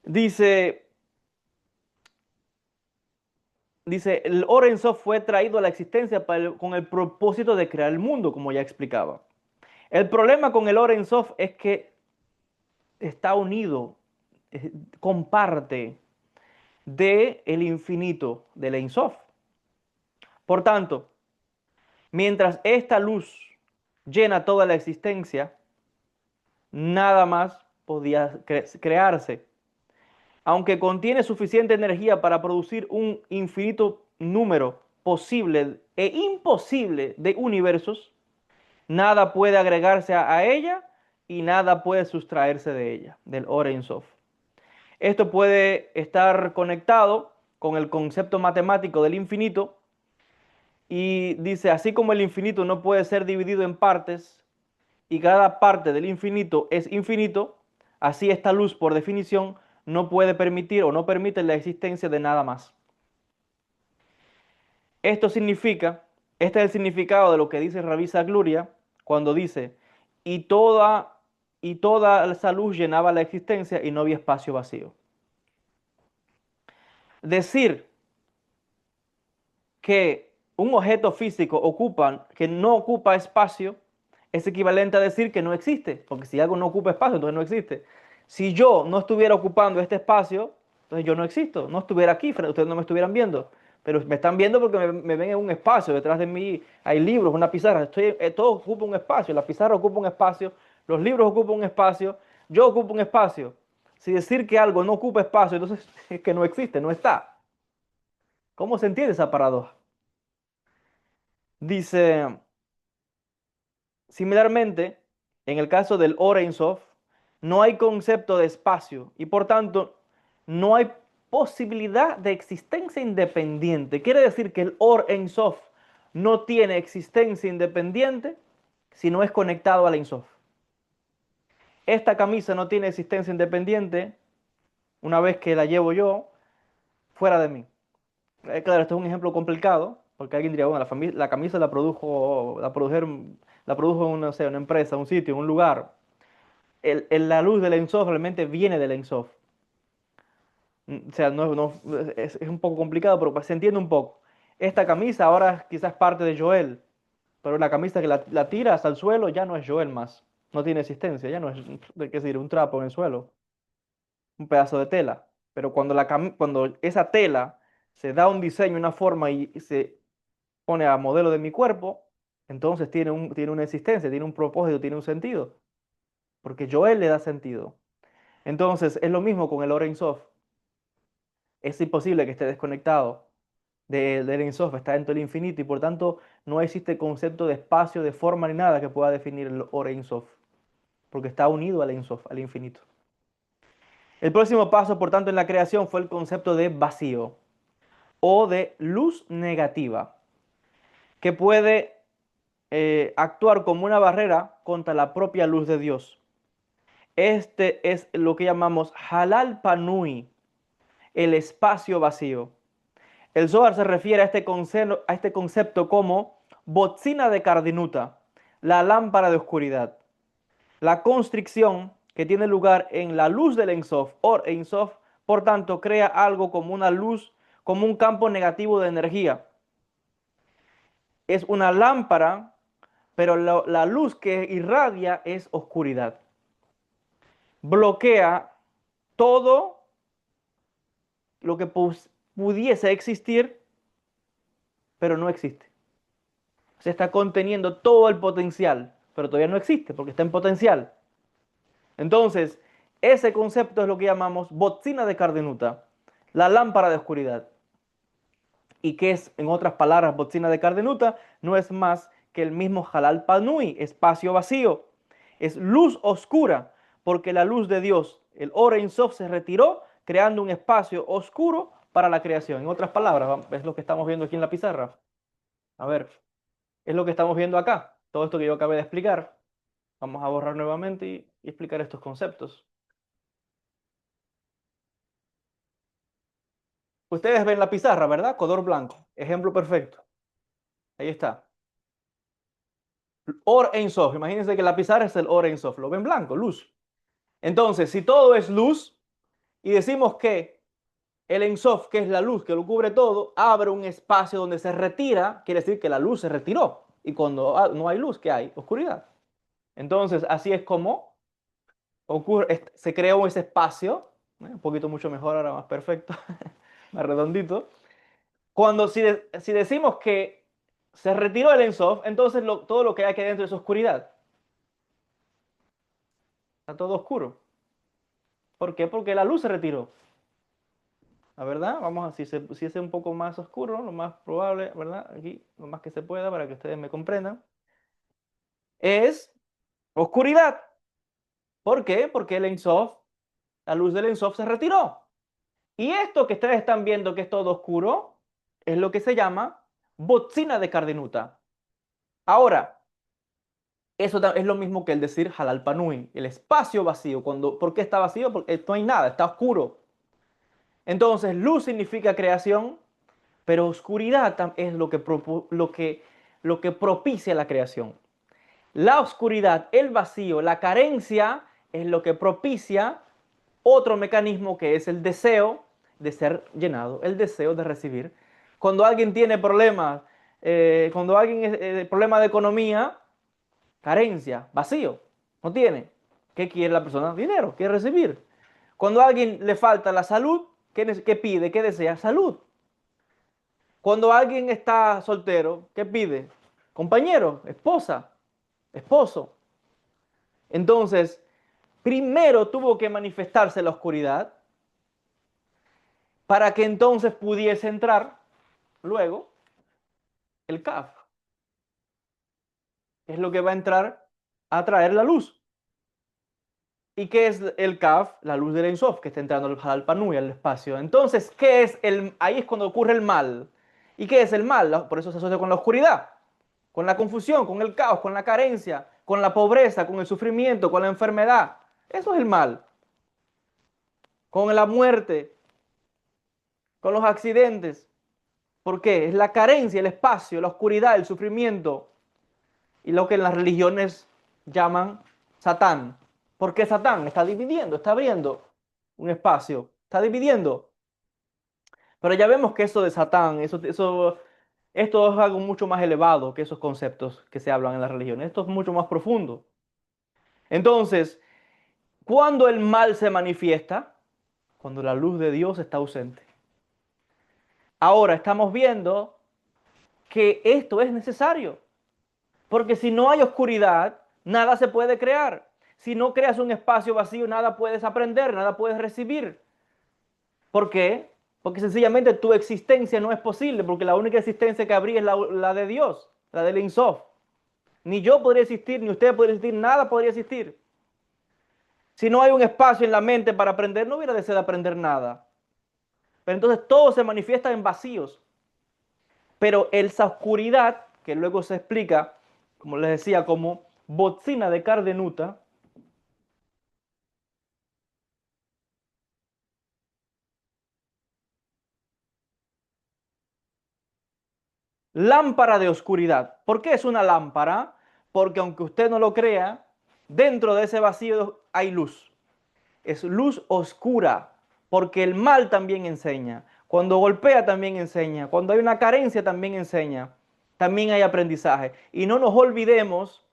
Dice, el Or Ein Sof fue traído a la existencia con el propósito de crear el mundo, como ya explicaba. El problema con el Or Ein Sof es que está unido, comparte del infinito del Ein Sof. Por tanto, mientras esta luz llena toda la existencia, nada más podía crearse. Aunque contiene suficiente energía para producir un infinito número posible e imposible de universos, nada puede agregarse a ella y nada puede sustraerse de ella, del Or Ein Sof. Esto puede estar conectado con el concepto matemático del infinito y dice, así como el infinito no puede ser dividido en partes y cada parte del infinito es infinito, así esta luz por definición no puede permitir o no permite la existencia de nada más. Esto significa, este es el significado de lo que dice Rabbi Sagluria cuando dice, y toda, y toda esa luz llenaba la existencia y no había espacio vacío. Decir que un objeto físico que no ocupa espacio, es equivalente a decir que no existe, porque si algo no ocupa espacio, entonces no existe. Si yo no estuviera ocupando este espacio, entonces yo no existo, no estuviera aquí, ustedes no me estuvieran viendo, pero me están viendo porque me ven en un espacio, detrás de mí hay libros, una pizarra, todo ocupa un espacio, la pizarra ocupa un espacio, los libros ocupan un espacio, yo ocupo un espacio. Si decir que algo no ocupa espacio, entonces es que no existe, no está. ¿Cómo se entiende esa paradoja? Dice, similarmente, en el caso del Or Ein Sof, no hay concepto de espacio y por tanto no hay posibilidad de existencia independiente. Quiere decir que el Or Ein Sof no tiene existencia independiente si no es conectado al Ein Sof. Esta camisa no tiene existencia independiente una vez que la llevo yo fuera de mí. Claro, esto es un ejemplo complicado, porque alguien diría, bueno, la camisa la produjo una, no sé, una empresa, un sitio, un lugar. La luz del Ensof realmente viene del Ensof. O sea, es un poco complicado, pero pues se entiende un poco. Esta camisa ahora es quizás parte de Joel, pero la camisa que la tiras al suelo ya no es Joel más. No tiene existencia, ya no es, qué decir, un trapo en el suelo, un pedazo de tela. Pero cuando esa tela se da un diseño, una forma y se pone a modelo de mi cuerpo, entonces tiene una existencia, tiene un propósito, tiene un sentido, porque Joel le da sentido. Entonces es lo mismo con el Or Ein Sof. Es imposible que esté desconectado del Ein Sof, está dentro del infinito y por tanto no existe concepto de espacio, de forma ni nada que pueda definir el Or Ein Sof, porque está unido al Ein Sof, al infinito. El próximo paso, por tanto, en la creación fue el concepto de vacío o de luz negativa, que puede actuar como una barrera contra la propia luz de Dios. Este es lo que llamamos halal panui, el espacio vacío. El Zohar se refiere a este concepto como botzina de Cardinuta, la lámpara de oscuridad. La constricción que tiene lugar en la luz del Ein Sof, Or Ein Sof, por tanto, crea algo como una luz, como un campo negativo de energía. Es una lámpara, pero la luz que irradia es oscuridad. Bloquea todo lo que pudiese existir, pero no existe. Se está conteniendo todo el potencial, pero todavía no existe porque está en potencial. Entonces, ese concepto es lo que llamamos botzina de Cardenuta, la lámpara de oscuridad. ¿Y qué es, en otras palabras, botzina de Cardenuta? No es más que el mismo halal panui, espacio vacío. Es luz oscura, porque la luz de Dios, el Or Ein Sof, se retiró, creando un espacio oscuro para la creación. En otras palabras, es lo que estamos viendo aquí en la pizarra. A ver, es lo que estamos viendo acá. Todo esto que yo acabé de explicar. Vamos a borrar nuevamente y explicar estos conceptos. Ustedes ven la pizarra, ¿verdad? Color blanco. Ejemplo perfecto. Ahí está. Or Ein Sof. Imagínense que la pizarra es el Or Ein Sof. Lo ven blanco, luz. Entonces, si todo es luz y decimos que el Ein Sof, que es la luz que lo cubre todo, abre un espacio donde se retira, quiere decir que la luz se retiró. Y cuando no hay luz, ¿qué hay? Oscuridad. Entonces, así es como se creó ese espacio, un poquito mucho mejor ahora, más perfecto, más redondito. Si decimos que se retiró el Ein Sof, entonces todo lo que hay aquí dentro es oscuridad. Está todo oscuro. ¿Por qué? Porque la luz se retiró. La verdad, vamos a, si es un poco más oscuro, lo más probable, ¿verdad? Aquí, lo más que se pueda para que ustedes me comprendan, es oscuridad. ¿Por qué? Porque el Ein Sof, la luz del Ein Sof se retiró. Y esto que ustedes están viendo que es todo oscuro, es lo que se llama botzina de Cardenuta. Ahora, eso es lo mismo que el decir halal panui, el espacio vacío. ¿Por qué está vacío? Porque no hay nada, está oscuro. Entonces, luz significa creación, pero oscuridad es lo que propicia la creación. La oscuridad, el vacío, la carencia es lo que propicia otro mecanismo que es el deseo de ser llenado, el deseo de recibir. Cuando alguien tiene problemas, cuando alguien tiene problema de economía, carencia, vacío, no tiene. ¿Qué quiere la persona? Dinero, quiere recibir. Cuando a alguien le falta la salud, ¿qué pide? ¿Qué desea? Salud. Cuando alguien está soltero, ¿qué pide? Compañero, esposa, esposo. Entonces, primero tuvo que manifestarse la oscuridad para que entonces pudiese entrar luego el Kaf, que es lo que va a entrar a traer la luz. ¿Y qué es el Kaf? La luz del Ein Sof, que está entrando al Halal Panui, al espacio. Entonces, ¿qué es ahí es cuando ocurre el mal. ¿Y qué es el mal? Por eso se asocia con la oscuridad, con la confusión, con el caos, con la carencia, con la pobreza, con el sufrimiento, con la enfermedad. Eso es el mal. Con la muerte, con los accidentes. ¿Por qué? Es la carencia, el espacio, la oscuridad, el sufrimiento y lo que en las religiones llaman Satán. ¿Por qué Satán? Está dividiendo, está abriendo un espacio, está dividiendo. Pero ya vemos que eso de Satán, esto es algo mucho más elevado que esos conceptos que se hablan en las religiones. Esto es mucho más profundo. Entonces, ¿cuándo el mal se manifiesta? Cuando la luz de Dios está ausente. Ahora estamos viendo que esto es necesario. Porque si no hay oscuridad, nada se puede crear. Si no creas un espacio vacío, nada puedes aprender, nada puedes recibir. ¿Por qué? Porque sencillamente tu existencia no es posible, porque la única existencia que habría es la de Dios, la del Ein Sof. Ni yo podría existir, ni usted podría existir, nada podría existir. Si no hay un espacio en la mente para aprender, no hubiera deseo de aprender nada. Pero entonces todo se manifiesta en vacíos. Pero esa oscuridad, que luego se explica, como les decía, como botzina de Cardenuta, lámpara de oscuridad. ¿Por qué es una lámpara? Porque aunque usted no lo crea, dentro de ese vacío hay luz. Es luz oscura, porque el mal también enseña. Cuando golpea también enseña. Cuando hay una carencia también enseña. También hay aprendizaje. Y no nos olvidemos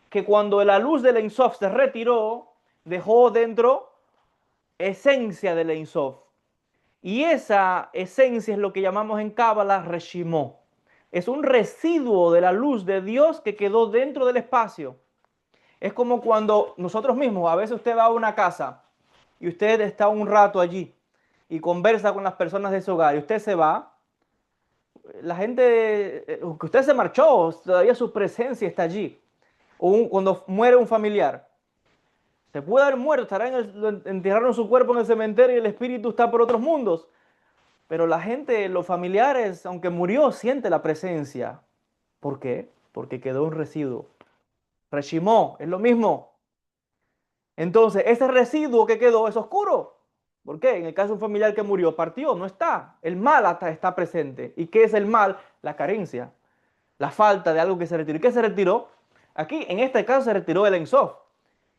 que cuando la luz del Ein Sof se retiró, dejó dentro esencia del Ein Sof. Y esa esencia es lo que llamamos en Cábala Reshimó. Es un residuo de la luz de Dios que quedó dentro del espacio. Es como cuando nosotros mismos, a veces usted va a una casa y usted está un rato allí y conversa con las personas de ese hogar y usted se va, la gente, que usted se marchó, todavía su presencia está allí. Cuando muere un familiar, se puede haber muerto, enterraron su cuerpo en el cementerio y el espíritu está por otros mundos. Pero la gente, los familiares, aunque murió, siente la presencia. ¿Por qué? Porque quedó un residuo. Reshimó, es lo mismo. Entonces, ese residuo que quedó es oscuro. ¿Por qué? En el caso de un familiar que murió, partió, no está. El mal hasta está presente. ¿Y qué es el mal? La carencia, la falta de algo que se retiró. ¿Y qué se retiró? Aquí, en este caso, se retiró el Ein Sof.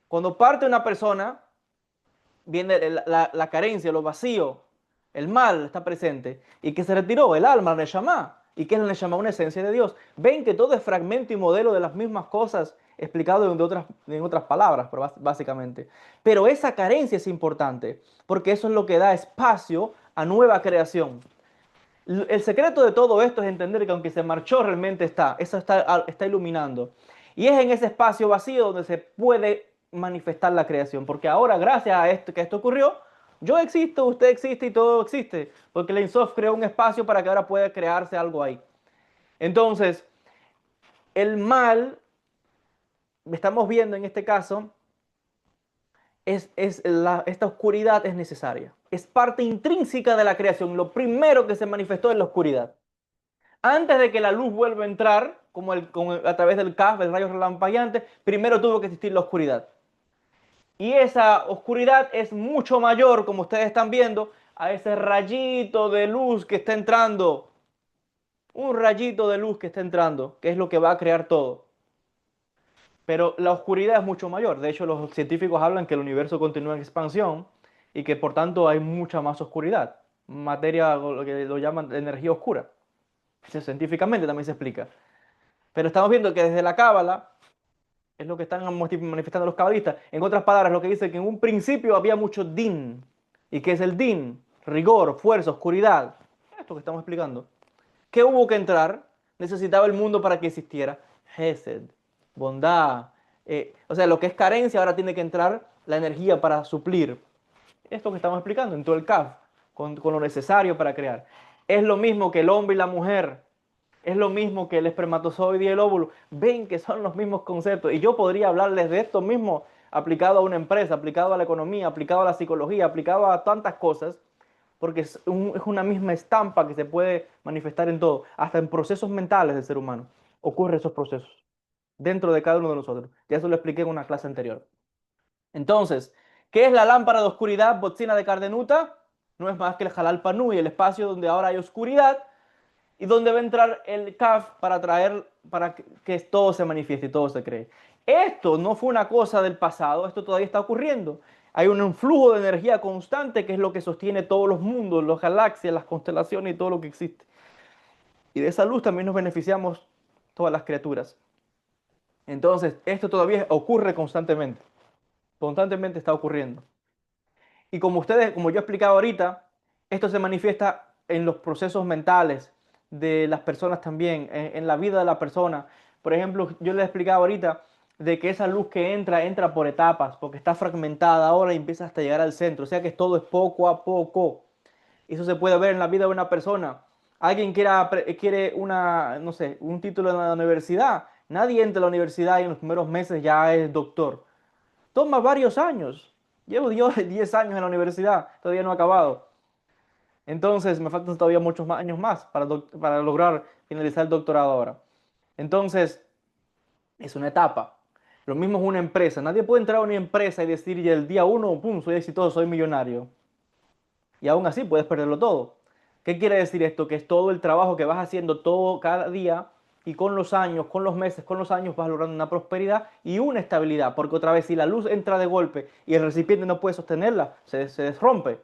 Cuando parte una persona, viene la carencia, lo vacío, el mal está presente. ¿Y qué se retiró? El alma, la Neshama. ¿Y qué es la Neshama? Una esencia de Dios. Ven que todo es fragmento y modelo de las mismas cosas explicado en otras palabras, básicamente. Pero esa carencia es importante, porque eso es lo que da espacio a nueva creación. El secreto de todo esto es entender que aunque se marchó, realmente está, eso está iluminando. Y es en ese espacio vacío donde se puede manifestar la creación, porque ahora gracias a esto que esto ocurrió, yo existo, usted existe y todo existe, porque el Ein Sof creó un espacio para que ahora pueda crearse algo ahí. Entonces, el mal, estamos viendo en este caso, esta oscuridad es necesaria. Es parte intrínseca de la creación. Lo primero que se manifestó es la oscuridad. Antes de que la luz vuelva a entrar, a través del CAF, el rayo relampagueante, primero tuvo que existir la oscuridad. Y esa oscuridad es mucho mayor, como ustedes están viendo, a ese rayito de luz que está entrando. Un rayito de luz que está entrando, que es lo que va a crear todo. Pero la oscuridad es mucho mayor. De hecho, los científicos hablan que el universo continúa en expansión y que por tanto hay mucha más oscuridad. Materia, lo que lo llaman energía oscura. Científicamente también se explica. Pero estamos viendo que desde la Cábala, es lo que están manifestando los cabalistas. En otras palabras, lo que dice que en un principio había mucho din. ¿Y qué es el din? Rigor, fuerza, oscuridad. Esto que estamos explicando. ¿Qué hubo que entrar? Necesitaba el mundo para que existiera. Hesed, bondad. O sea, lo que es carencia ahora tiene que entrar la energía para suplir. Esto que estamos explicando en todo el CAF, con lo necesario para crear. Es lo mismo que el hombre y la mujer. Es lo mismo que el espermatozoide y el óvulo. Ven que son los mismos conceptos. Y yo podría hablarles de esto mismo aplicado a una empresa, aplicado a la economía, aplicado a la psicología, aplicado a tantas cosas, porque es una misma estampa que se puede manifestar en todo, hasta en procesos mentales del ser humano. Ocurren esos procesos dentro de cada uno de nosotros. Ya eso lo expliqué en una clase anterior. Entonces, ¿qué es la lámpara de oscuridad, botzina de Cardenuta? No es más que el Halal Panui, el espacio donde ahora hay oscuridad y donde va a entrar el CAF para traer, para que todo se manifieste y todo se cree. Esto no fue una cosa del pasado, esto todavía está ocurriendo. Hay un flujo de energía constante que es lo que sostiene todos los mundos, las galaxias, las constelaciones y todo lo que existe. Y de esa luz también nos beneficiamos todas las criaturas. Entonces, esto todavía ocurre constantemente. Constantemente está ocurriendo. Y como ustedes, como yo he explicado ahorita, esto se manifiesta en los procesos mentales de las personas también, en la vida de la persona. Por ejemplo, yo les he explicado ahorita de que esa luz que entra por etapas, porque está fragmentada ahora y empieza hasta llegar al centro. O sea que todo es poco a poco. Eso se puede ver en la vida de una persona. Alguien quiere no sé, un título en la universidad. Nadie entra a la universidad y en los primeros meses ya es doctor. Toma varios años. Llevo 10 años en la universidad, todavía no he acabado. Entonces me faltan todavía muchos años más para lograr finalizar el doctorado ahora. Entonces es una etapa. Lo mismo es una empresa. Nadie puede entrar a una empresa y decir y el día uno, pum, soy exitoso, soy millonario. Y aún así puedes perderlo todo. ¿Qué quiere decir esto? Que es todo el trabajo que vas haciendo todo cada día y con los años, con los meses, con los años vas logrando una prosperidad y una estabilidad. Porque otra vez, si la luz entra de golpe y el recipiente no puede sostenerla, se rompe.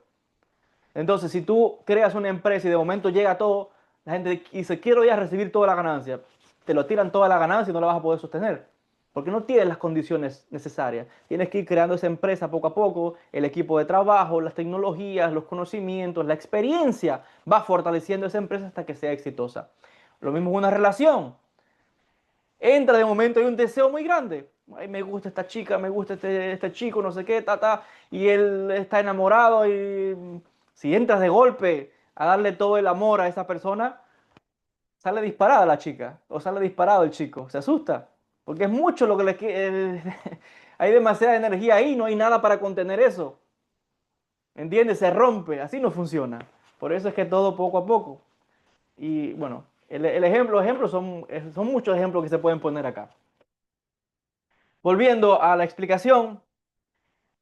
Entonces, si tú creas una empresa y de momento llega todo, la gente dice, quiero ya recibir toda la ganancia. Te lo tiran toda la ganancia y no la vas a poder sostener. Porque no tienes las condiciones necesarias. Tienes que ir creando esa empresa poco a poco, el equipo de trabajo, las tecnologías, los conocimientos, la experiencia va fortaleciendo esa empresa hasta que sea exitosa. Lo mismo es una relación. Entra de momento, hay un deseo muy grande. Ay, me gusta esta chica, me gusta este chico, no sé qué, y él está enamorado y si entras de golpe a darle todo el amor a esa persona, sale disparada la chica o sale disparado el chico, se asusta, porque es mucho lo que hay demasiada energía ahí, no hay nada para contener eso. ¿Entiendes? Se rompe, así no funciona. Por eso es que todo poco a poco. Y bueno, ejemplos son muchos ejemplos que se pueden poner acá. Volviendo a la explicación,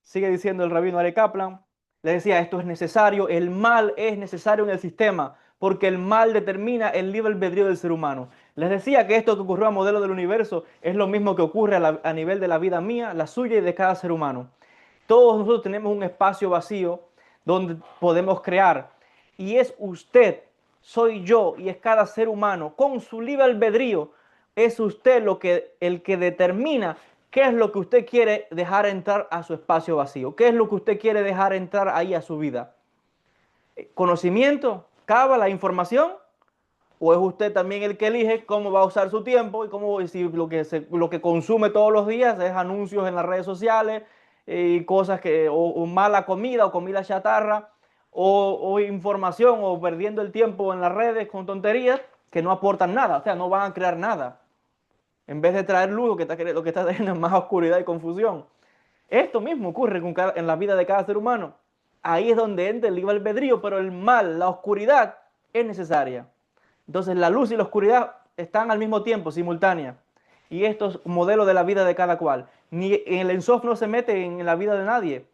sigue diciendo el rabino Are Kaplan, le decía, esto es necesario, el mal es necesario en el sistema, porque el mal determina el libre albedrío del ser humano. Les decía que esto que ocurrió a modelo del universo es lo mismo que ocurre a nivel de la vida mía, la suya y de cada ser humano. Todos nosotros tenemos un espacio vacío donde podemos crear. Y es usted, soy yo y es cada ser humano con su libre albedrío. Es usted el que determina qué es lo que usted quiere dejar entrar a su espacio vacío. ¿Qué es lo que usted quiere dejar entrar ahí a su vida? ¿Conocimiento? ¿Cábala? ¿Información? ¿O es usted también el que elige cómo va a usar su tiempo y cómo, si lo que consume todos los días es anuncios en las redes sociales y cosas o mala comida o comida chatarra o información o perdiendo el tiempo en las redes con tonterías que no aportan nada, o sea, no van a crear nada. En vez de traer luz, lo que está trayendo es más oscuridad y confusión. Esto mismo ocurre en la vida de cada ser humano. Ahí es donde entra el libre albedrío, pero el mal, la oscuridad, es necesaria. Entonces la luz y la oscuridad están al mismo tiempo, simultáneas. Y esto es un modelo de la vida de cada cual. Ni el Ensof no se mete en la vida de nadie.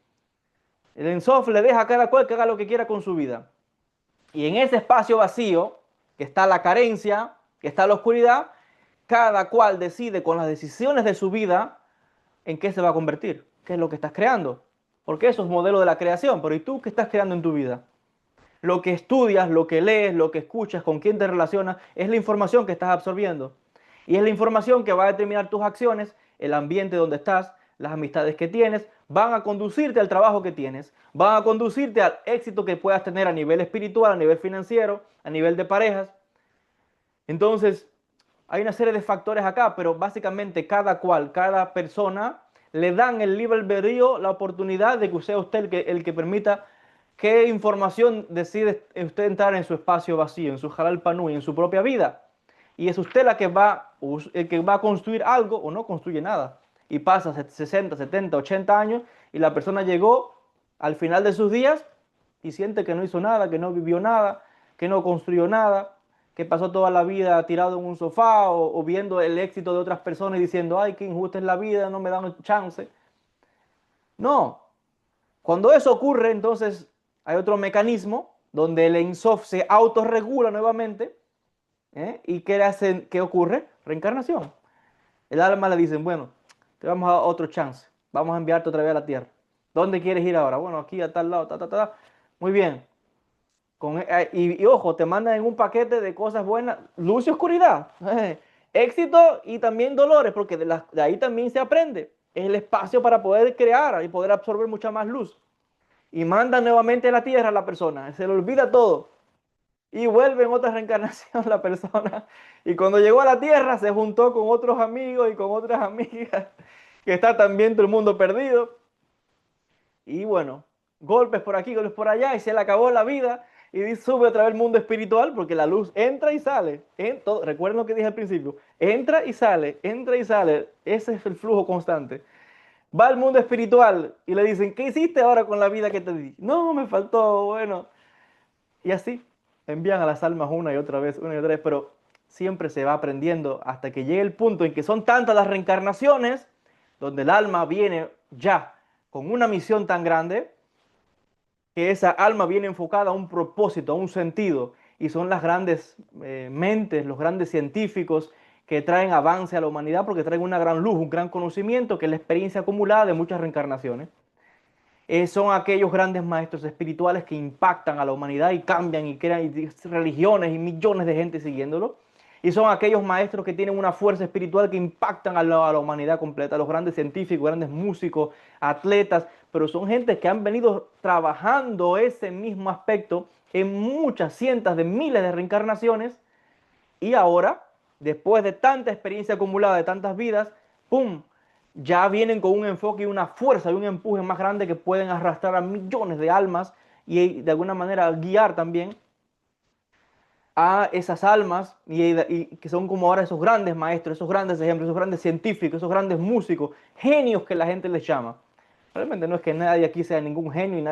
El Ensof le deja a cada cual que haga lo que quiera con su vida. Y en ese espacio vacío, que está la carencia, que está la oscuridad, cada cual decide con las decisiones de su vida en qué se va a convertir, qué es lo que estás creando. Porque eso es modelo de la creación. Pero ¿y tú qué estás creando en tu vida? Lo que estudias, lo que lees, lo que escuchas, con quién te relacionas, es la información que estás absorbiendo. Y es la información que va a determinar tus acciones, el ambiente donde estás, las amistades que tienes, van a conducirte al trabajo que tienes, van a conducirte al éxito que puedas tener a nivel espiritual, a nivel financiero, a nivel de parejas. Entonces, hay una serie de factores acá, pero básicamente cada cual, cada persona, le dan el libre albedrío, la oportunidad de que sea usted el que permita qué información decide usted entrar en su espacio vacío, en su halal panui, en su propia vida. Y es usted el que va a construir algo o no construye nada. Y pasa 60, 70, 80 años y la persona llegó al final de sus días y siente que no hizo nada, que no vivió nada, que no construyó nada, que pasó toda la vida tirado en un sofá o viendo el éxito de otras personas y diciendo, ay, qué injusta es la vida, no me dan chance. No, cuando eso ocurre, entonces hay otro mecanismo donde el Ensof se autorregula nuevamente. ¿Y qué ocurre? Reencarnación. El alma le dicen, bueno, te vamos a dar otro chance, vamos a enviarte otra vez a la tierra. ¿Dónde quieres ir ahora? Bueno, aquí a tal lado, ta, ta, ta. Muy bien. Y ojo, te mandan en un paquete de cosas buenas, luz y oscuridad, éxito y también dolores, porque de ahí también se aprende. Es el espacio para poder crear y poder absorber mucha más luz. Y mandan nuevamente a la tierra a la persona, se le olvida todo. Y vuelve en otra reencarnación la persona. Y cuando llegó a la tierra se juntó con otros amigos y con otras amigas, que está también todo el mundo perdido. Y bueno, golpes por aquí, golpes por allá, y se le acabó la vida. Y sube otra vez el mundo espiritual, porque la luz entra y sale. Recuerden lo que dije al principio. Entra y sale, entra y sale. Ese es el flujo constante. Va al mundo espiritual y le dicen, ¿qué hiciste ahora con la vida que te di? No, me faltó, bueno. Y así envían a las almas una y otra vez, pero siempre se va aprendiendo hasta que llegue el punto en que son tantas las reencarnaciones donde el alma viene ya con una misión tan grande que esa alma viene enfocada a un propósito, a un sentido, y son las grandes mentes, los grandes científicos que traen avance a la humanidad porque traen una gran luz, un gran conocimiento, que es la experiencia acumulada de muchas reencarnaciones. Son aquellos grandes maestros espirituales que impactan a la humanidad y cambian y crean religiones y millones de gente siguiéndolo. Y son aquellos maestros que tienen una fuerza espiritual que impactan a la humanidad completa, los grandes científicos, grandes músicos, atletas, pero son gente que han venido trabajando ese mismo aspecto en muchas cientos de miles de reencarnaciones y ahora, después de tanta experiencia acumulada, de tantas vidas, ¡pum! Ya vienen con un enfoque y una fuerza y un empuje más grande que pueden arrastrar a millones de almas y de alguna manera guiar también a esas almas y que son como ahora esos grandes maestros, esos grandes ejemplos, esos grandes científicos, esos grandes músicos, genios que la gente les llama. Realmente no es que nadie aquí sea ningún genio y no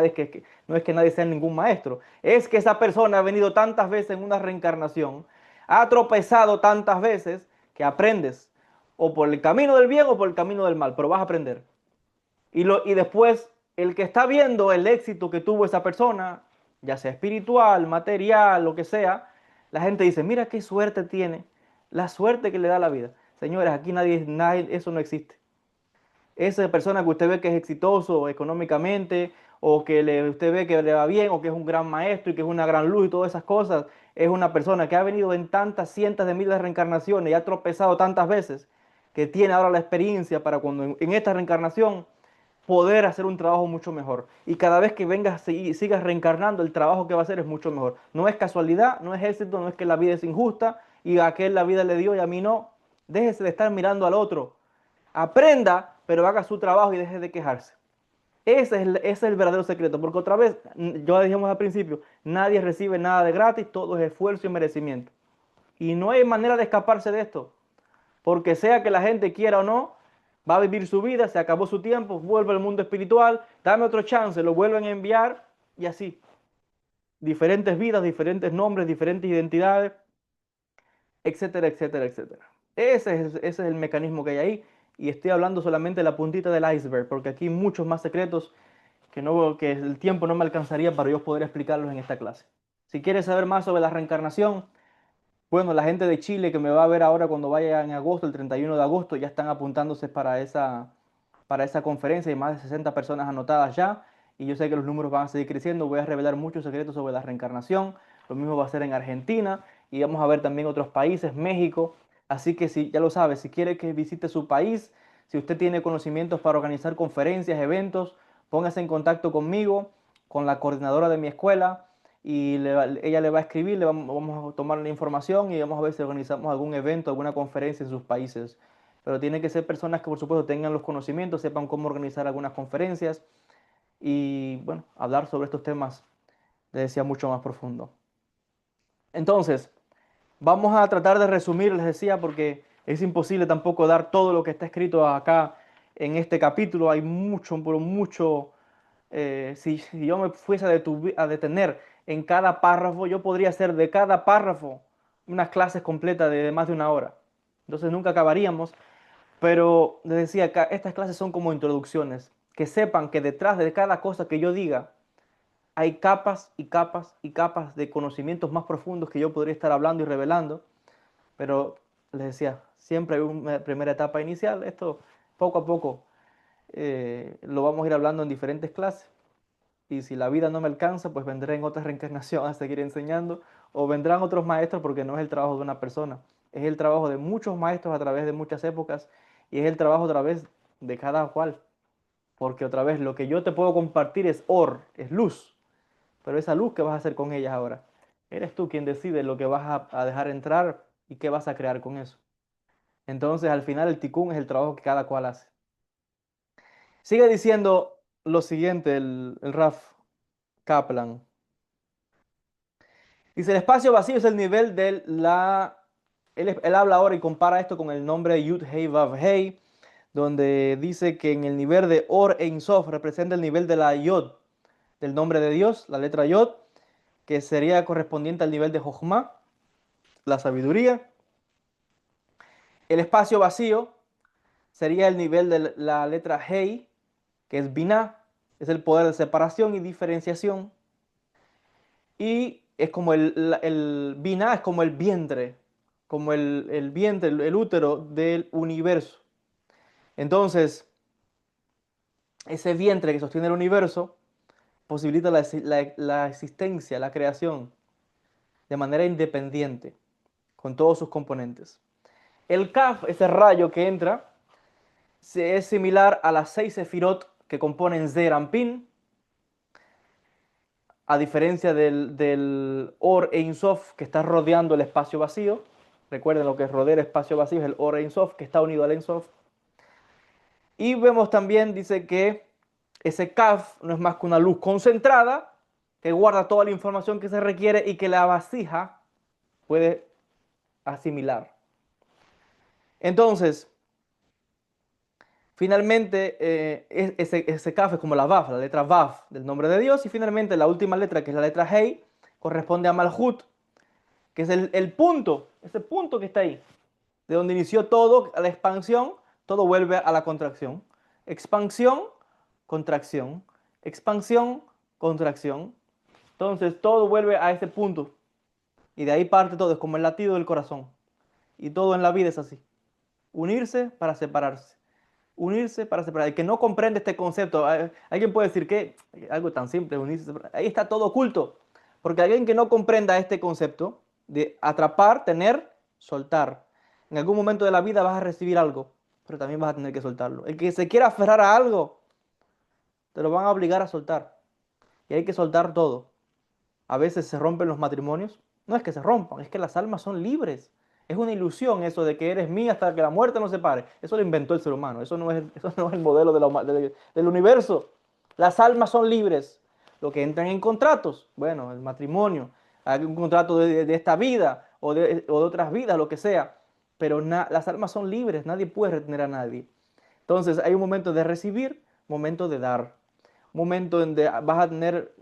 es que nadie sea ningún maestro. Es que esa persona ha venido tantas veces en una reencarnación, ha tropezado tantas veces que aprendes o por el camino del bien o por el camino del mal, pero vas a aprender. Y después el que está viendo el éxito que tuvo esa persona, ya sea espiritual, material, lo que sea, la gente dice, mira qué suerte tiene, la suerte que le da la vida. Señores, aquí nadie, eso no existe. Esa persona que usted ve que es exitoso económicamente, o que usted ve que le va bien, o que es un gran maestro y que es una gran luz y todas esas cosas, es una persona que ha venido en tantas cientos de miles de reencarnaciones y ha tropezado tantas veces, que tiene ahora la experiencia para cuando en esta reencarnación poder hacer un trabajo mucho mejor. Y cada vez que vengas y sigas reencarnando, el trabajo que va a hacer es mucho mejor. No es casualidad, no es éxito, no es que la vida es injusta y a aquel la vida le dio y a mí no. Déjese de estar mirando al otro. Aprenda, pero haga su trabajo y deje de quejarse. Ese es el verdadero secreto, porque otra vez, yo dijimos al principio, nadie recibe nada de gratis, todo es esfuerzo y merecimiento. Y no hay manera de escaparse de esto, porque sea que la gente quiera o no, va a vivir su vida, se acabó su tiempo, vuelve al mundo espiritual, dame otro chance, lo vuelven a enviar y así. Diferentes vidas, diferentes nombres, diferentes identidades, etcétera, etcétera, etcétera. Ese es el mecanismo que hay ahí y estoy hablando solamente de la puntita del iceberg, porque aquí hay muchos más secretos que el tiempo no me alcanzaría para yo poder explicarlos en esta clase. Si quieres saber más sobre la reencarnación, bueno, la gente de Chile que me va a ver ahora cuando vaya en agosto, el 31 de agosto, ya están apuntándose para esa conferencia. Hay más de 60 personas anotadas ya y yo sé que los números van a seguir creciendo. Voy a revelar muchos secretos sobre la reencarnación. Lo mismo va a ser en Argentina y vamos a ver también otros países, México. Así que si ya lo sabe, si quiere que visite su país, si usted tiene conocimientos para organizar conferencias, eventos, póngase en contacto conmigo, con la coordinadora de mi escuela y ella le va a escribir, vamos a tomar la información y vamos a ver si organizamos algún evento, alguna conferencia en sus países. Pero tienen que ser personas que por supuesto tengan los conocimientos, sepan cómo organizar algunas conferencias y bueno, hablar sobre estos temas, les decía, mucho más profundo. Entonces, vamos a tratar de resumir, les decía, porque es imposible tampoco dar todo lo que está escrito acá en este capítulo. Hay mucho, pero mucho. Si yo me fuese a detener en cada párrafo, yo podría hacer de cada párrafo unas clases completas de más de una hora. Entonces nunca acabaríamos. Pero les decía, estas clases son como introducciones. Que sepan que detrás de cada cosa que yo diga hay capas y capas y capas de conocimientos más profundos que yo podría estar hablando y revelando. Pero les decía, siempre hay una primera etapa inicial. Esto poco a poco lo vamos a ir hablando en diferentes clases. Y si la vida no me alcanza, pues vendré en otra reencarnación a seguir enseñando. O vendrán otros maestros porque no es el trabajo de una persona. Es el trabajo de muchos maestros a través de muchas épocas. Y es el trabajo a través de cada cual. Porque otra vez lo que yo te puedo compartir es es luz. Pero esa luz, ¿qué vas a hacer con ellas ahora? Eres tú quien decide lo que vas a dejar entrar y qué vas a crear con eso. Entonces, al final, el tikkun es el trabajo que cada cual hace. Sigue diciendo lo siguiente el Raf Kaplan. Dice, el espacio vacío es el nivel de la... Él habla ahora y compara esto con el nombre Yud Hei Vav Hei, donde dice que en el nivel de Or Ein Sof representa el nivel de la Yod, del nombre de Dios, la letra Yod, que sería correspondiente al nivel de Jochma, la sabiduría. El espacio vacío sería el nivel de la letra Hei, que es Binah, es el poder de separación y diferenciación. Y es como el Binah es como el vientre, como el vientre, el útero del universo. Entonces, ese vientre que sostiene el universo posibilita la existencia, la creación, de manera independiente, con todos sus componentes. El Kaf, ese rayo que entra, es similar a las 6 sefirot que componen Zeir Anpin, a diferencia del Or Ein Sof que está rodeando el espacio vacío. Recuerden lo que rodea el espacio vacío es el Or Ein Sof que está unido al Ein Sof. Y vemos también, dice que ese Kaf no es más que una luz concentrada que guarda toda la información que se requiere y que la vasija puede asimilar. Entonces, finalmente, ese Kaf es como la Vav, la letra Vav del nombre de Dios. Y finalmente, la última letra, que es la letra Hei, corresponde a Malhut, que es el punto, ese punto que está ahí, de donde inició todo, a la expansión, todo vuelve a la contracción. Expansión, contracción, expansión, contracción. Entonces todo vuelve a ese punto y de ahí parte todo, es como el latido del corazón. Y todo en la vida es así. Unirse para separarse. Unirse para separar. El que no comprende este concepto, alguien puede decir que algo tan simple, unirse, ahí está todo oculto. Porque alguien que no comprenda este concepto de atrapar, tener, soltar. En algún momento de la vida vas a recibir algo, pero también vas a tener que soltarlo. El que se quiera aferrar a algo, te lo van a obligar a soltar. Y hay que soltar todo. A veces se rompen los matrimonios. No es que se rompan, es que las almas son libres. Es una ilusión eso de que eres mía hasta que la muerte nos separe. Eso lo inventó el ser humano. Eso no es el modelo del universo. Las almas son libres. Lo que entran en contratos, bueno, el matrimonio, hay un contrato de esta vida o de otras vidas, lo que sea. Pero las almas son libres, nadie puede retener a nadie. Entonces hay un momento de recibir, momento de dar. Un momento donde vas a tener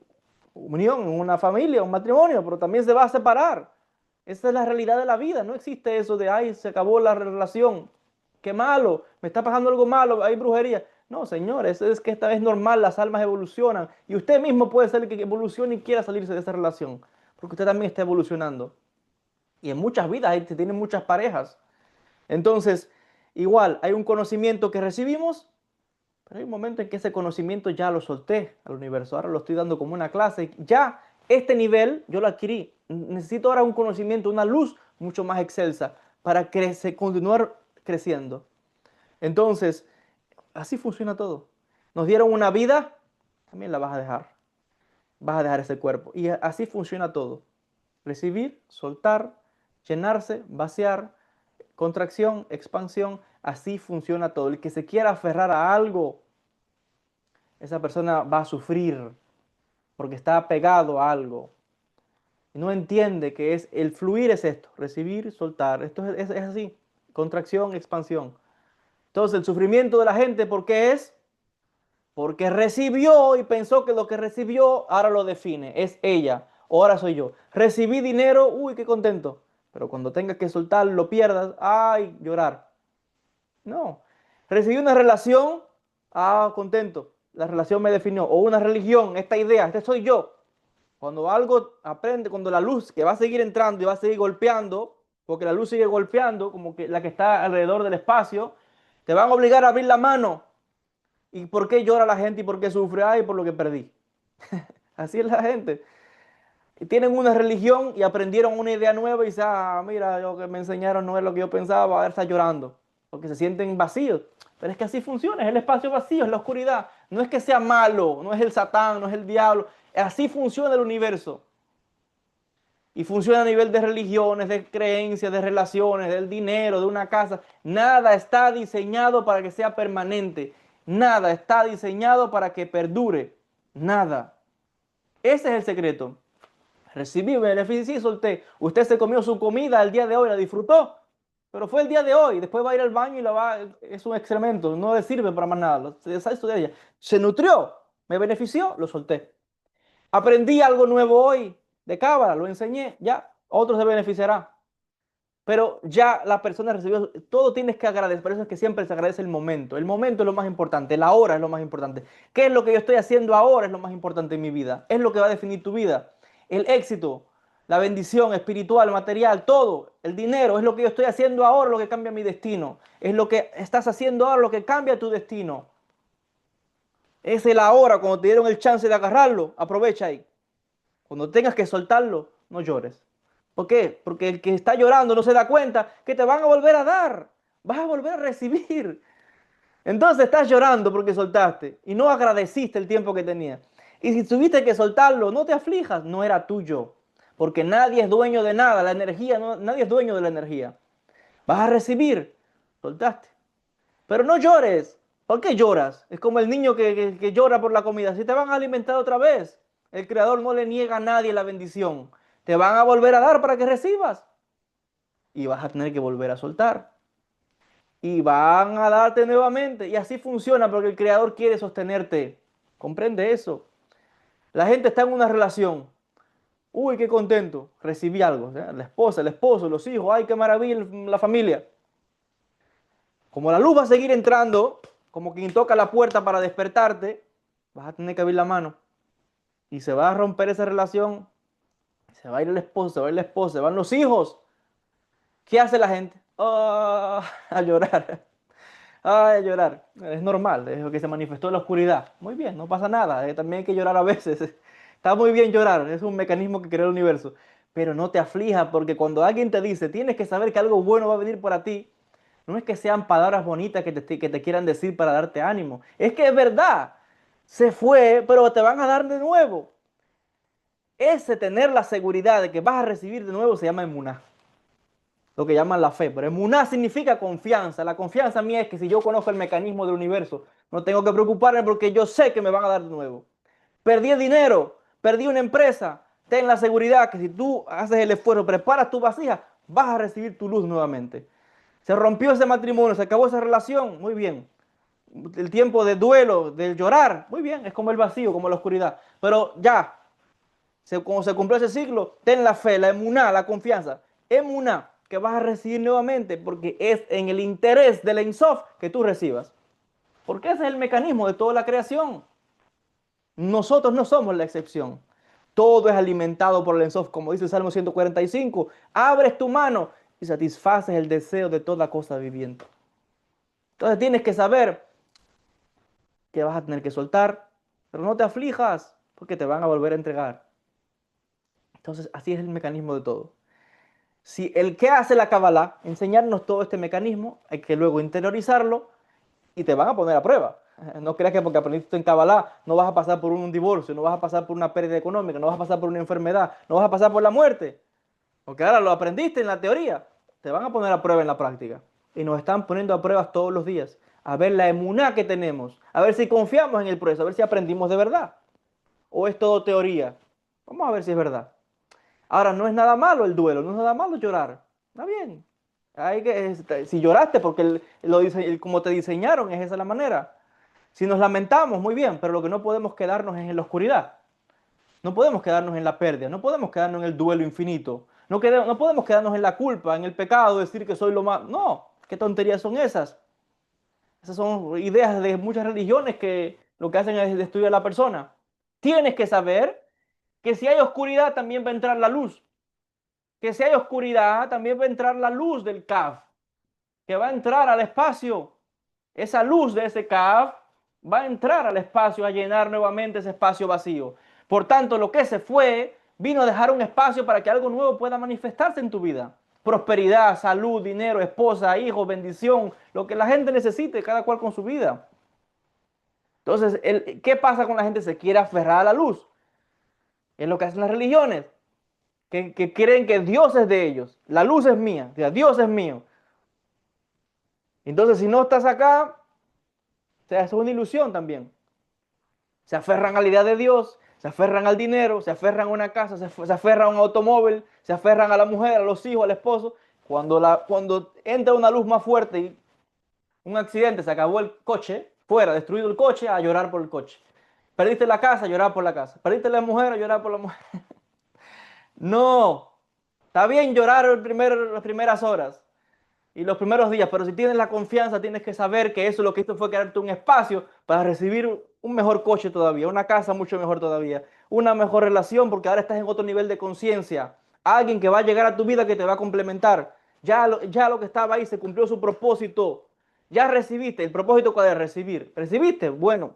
unión en una familia, un matrimonio, pero también se va a separar. Esa es la realidad de la vida. No existe eso de, ay, se acabó la relación. Qué malo, me está pasando algo malo, hay brujería. No, señores, es que esta vez normal, las almas evolucionan. Y usted mismo puede ser el que evolucione y quiera salirse de esa relación. Porque usted también está evolucionando. Y en muchas vidas se tienen muchas parejas. Entonces, igual, hay un conocimiento que recibimos, pero hay un momento en que ese conocimiento ya lo solté al universo. Ahora lo estoy dando como una clase. Ya este nivel yo lo adquirí. Necesito ahora un conocimiento, una luz mucho más excelsa para continuar creciendo. Entonces, así funciona todo. Nos dieron una vida, también la vas a dejar. Vas a dejar ese cuerpo. Y así funciona todo. Recibir, soltar, llenarse, vaciar, contracción, expansión. Así funciona todo. El que se quiera aferrar a algo, esa persona va a sufrir porque está pegado a algo. Y no entiende que es el fluir es esto, recibir, soltar. Esto es así, contracción, expansión. Entonces el sufrimiento de la gente, ¿por qué es? Porque recibió y pensó que lo que recibió ahora lo define. Es ella, o ahora soy yo. Recibí dinero, uy, qué contento. Pero cuando tengas que soltar, lo pierdas, ay, llorar. No. Recibí una relación, ah, contento. La relación me definió. O una religión, esta idea, este soy yo. Cuando algo aprende, cuando la luz que va a seguir entrando y va a seguir golpeando, porque la luz sigue golpeando, como que la que está alrededor del espacio, te van a obligar a abrir la mano. ¿Y por qué llora la gente y por qué sufre? Ay, por lo que perdí. Así es la gente. Y tienen una religión y aprendieron una idea nueva y dicen, ah, mira, lo que me enseñaron no es lo que yo pensaba, ahora está llorando, porque se sienten vacíos. Pero es que así funciona, es el espacio vacío, es la oscuridad. No es que sea malo, no es el Satán, no es el diablo. Así funciona el universo. Y funciona a nivel de religiones, de creencias, de relaciones, del dinero, de una casa. Nada está diseñado para que sea permanente. Nada está diseñado para que perdure. Nada. Ese es el secreto. Recibí beneficio y solté. Usted se comió su comida el día de hoy, la disfrutó, pero fue el día de hoy. Después va a ir al baño y es un excremento, no le sirve para más nada. Se deshizo de ella. Se nutrió, me benefició, lo solté. Aprendí algo nuevo hoy de cábala, lo enseñé, ya, otro se beneficiará. Pero ya la persona recibió, todo tienes que agradecer, por eso es que siempre se agradece el momento. El momento es lo más importante, la hora es lo más importante. ¿Qué es lo que yo estoy haciendo ahora? Es lo más importante en mi vida. Es lo que va a definir tu vida. El éxito, la bendición espiritual, material, todo, el dinero, es lo que yo estoy haciendo ahora lo que cambia mi destino. Es lo que estás haciendo ahora lo que cambia tu destino. Es el ahora, cuando te dieron el chance de agarrarlo, aprovecha ahí. Cuando tengas que soltarlo, no llores. ¿Por qué? Porque el que está llorando no se da cuenta que te van a volver a dar. Vas a volver a recibir. Entonces estás llorando porque soltaste y no agradeciste el tiempo que tenías. Y si tuviste que soltarlo, no te aflijas, no era tuyo. Porque nadie es dueño de nada, la energía, nadie es dueño de la energía. Vas a recibir, soltaste. Pero no llores. ¿Por qué lloras? Es como el niño que llora por la comida. Si te van a alimentar otra vez, el Creador no le niega a nadie la bendición. Te van a volver a dar para que recibas. Y vas a tener que volver a soltar. Y van a darte nuevamente. Y así funciona porque el Creador quiere sostenerte. Comprende eso. La gente está en una relación. Uy, qué contento. Recibí algo. La esposa, el esposo, los hijos. Ay, qué maravilla la familia. Como la luz va a seguir entrando, como quien toca la puerta para despertarte, vas a tener que abrir la mano. Y se va a romper esa relación. Se va a ir el esposo, se va a ir la esposa, se van los hijos. ¿Qué hace la gente? Oh, a llorar. Ay, a llorar. Es normal, es lo que se manifestó en la oscuridad. Muy bien, no pasa nada. También hay que llorar a veces. Está muy bien llorar, es un mecanismo que crea el universo. Pero no te aflijas porque cuando alguien te dice, tienes que saber que algo bueno va a venir para ti, no es que sean palabras bonitas que te quieran decir para darte ánimo. Es que es verdad. se fue, pero te van a dar de nuevo. Ese tener la seguridad de que vas a recibir de nuevo se llama emuná, lo que llaman la fe. Pero emuná significa confianza. La confianza mía es que si yo conozco el mecanismo del universo, no tengo que preocuparme porque yo sé que me van a dar de nuevo. Perdí el dinero, perdí una empresa. Ten la seguridad que si tú haces el esfuerzo, preparas tu vasija, vas a recibir tu luz nuevamente. Se rompió ese matrimonio, se acabó esa relación, muy bien. El tiempo de duelo, de llorar, muy bien, es como el vacío, como la oscuridad. Pero ya, como se cumplió ese ciclo, ten la fe, la emuná, la confianza. Emuná, que vas a recibir nuevamente, porque es en el interés del Ein Sof que tú recibas. Porque ese es el mecanismo de toda la creación. Nosotros no somos la excepción. Todo es alimentado por el Ein Sof, como dice el Salmo 145. Abres tu mano y satisfaces el deseo de toda cosa viviente. Entonces tienes que saber que vas a tener que soltar, pero no te aflijas, porque te van a volver a entregar. Entonces así es el mecanismo de todo. Si el que hace la Kabbalah, enseñarnos todo este mecanismo, hay que luego interiorizarlo y te van a poner a prueba. No creas que porque aprendiste en Kabbalah no vas a pasar por un divorcio, no vas a pasar por una pérdida económica, no vas a pasar por una enfermedad, no vas a pasar por la muerte. Porque ahora lo aprendiste en la teoría, te van a poner a prueba en la práctica. Y nos están poniendo a pruebas todos los días. A ver la emuná que tenemos, a ver si confiamos en el proceso, a ver si aprendimos de verdad. O es todo teoría. Vamos a ver si es verdad. Ahora, no es nada malo el duelo, no es nada malo llorar. Está bien. Si lloraste porque como te diseñaron, es esa la manera. Si nos lamentamos, muy bien, pero lo que no podemos quedarnos es en la oscuridad. No podemos quedarnos en la pérdida, no podemos quedarnos en el duelo infinito. No podemos quedarnos en la culpa, en el pecado, decir que soy lo más. No, ¿qué tonterías son esas? Esas son ideas de muchas religiones que lo que hacen es destruir a la persona. Tienes que saber que si hay oscuridad también va a entrar la luz. Que si hay oscuridad también va a entrar la luz del Kaf, que va a entrar al espacio. Esa luz de ese Kaf va a entrar al espacio, a llenar nuevamente ese espacio vacío. Por tanto, lo que se fue vino a dejar un espacio para que algo nuevo pueda manifestarse en tu vida. Prosperidad, salud, dinero, esposa, hijos, bendición, lo que la gente necesite, cada cual con su vida. Entonces, ¿qué pasa con la gente? Se quiere aferrar a la luz. Es lo que hacen las religiones, que creen que Dios es de ellos. La luz es mía, o sea, Dios es mío. Entonces, si no estás acá, o sea, es una ilusión también. Se aferran a la idea de Dios, se aferran al dinero, se aferran a una casa, se aferran a un automóvil, se aferran a la mujer, a los hijos, al esposo. Cuando entra una luz más fuerte y un accidente, se acabó el coche, fuera, destruido el coche, a llorar por el coche. Perdiste la casa, a llorar por la casa. Perdiste la mujer, a llorar por la mujer. No, está bien llorar las primeras horas y los primeros días, pero si tienes la confianza, tienes que saber que eso lo que hizo fue crearte un espacio para recibir un mejor coche todavía, una casa mucho mejor todavía, una mejor relación, porque ahora estás en otro nivel de conciencia. Alguien que va a llegar a tu vida que te va a complementar. Ya lo que estaba ahí se cumplió su propósito. Ya recibiste. ¿El propósito cuál es? Recibir. ¿Recibiste? Bueno,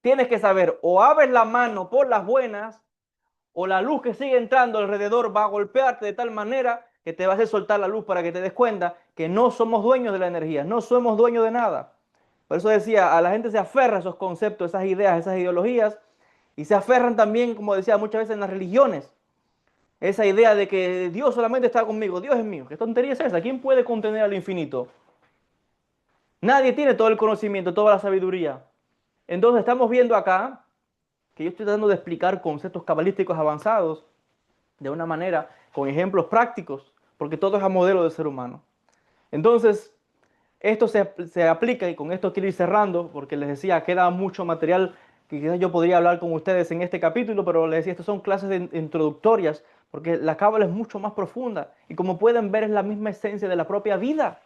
tienes que saber, o abres la mano por las buenas, o la luz que sigue entrando alrededor va a golpearte de tal manera que te va a hacer soltar la luz para que te des cuenta que no somos dueños de la energía, no somos dueños de nada. Por eso decía, a la gente se aferra a esos conceptos, esas ideas, esas ideologías, y se aferran también, como decía muchas veces en las religiones, esa idea de que Dios solamente está conmigo, Dios es mío. ¿Qué tontería es esa? ¿Quién puede contener al infinito? Nadie tiene todo el conocimiento, toda la sabiduría. Entonces estamos viendo acá que yo estoy tratando de explicar conceptos cabalísticos avanzados de una manera, con ejemplos prácticos, porque todo es a modelo de ser humano. Entonces, esto se aplica, y con esto quiero ir cerrando, porque les decía, queda mucho material que quizás yo podría hablar con ustedes en este capítulo, pero les decía, estas son clases introductorias, porque la cábala es mucho más profunda, y como pueden ver es la misma esencia de la propia vida.